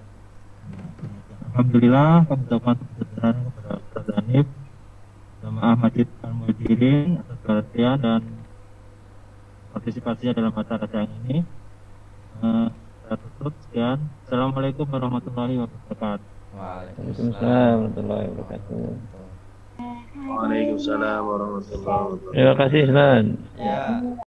Alhamdulillah, kami ucapkan kepada Ustaz Hanif, jamaah Masjid Al-Muhajirin atas perhatian dan partisipasinya dalam acara siang ini. Saya tutup sekian. Assalamualaikum warahmatullahi wabarakatuh. Waalaikumsalam warahmatullahi wabarakatuh. Waalaikumsalam warahmatullahi wabarakatuh. Terima kasih, Ustaz. Ya.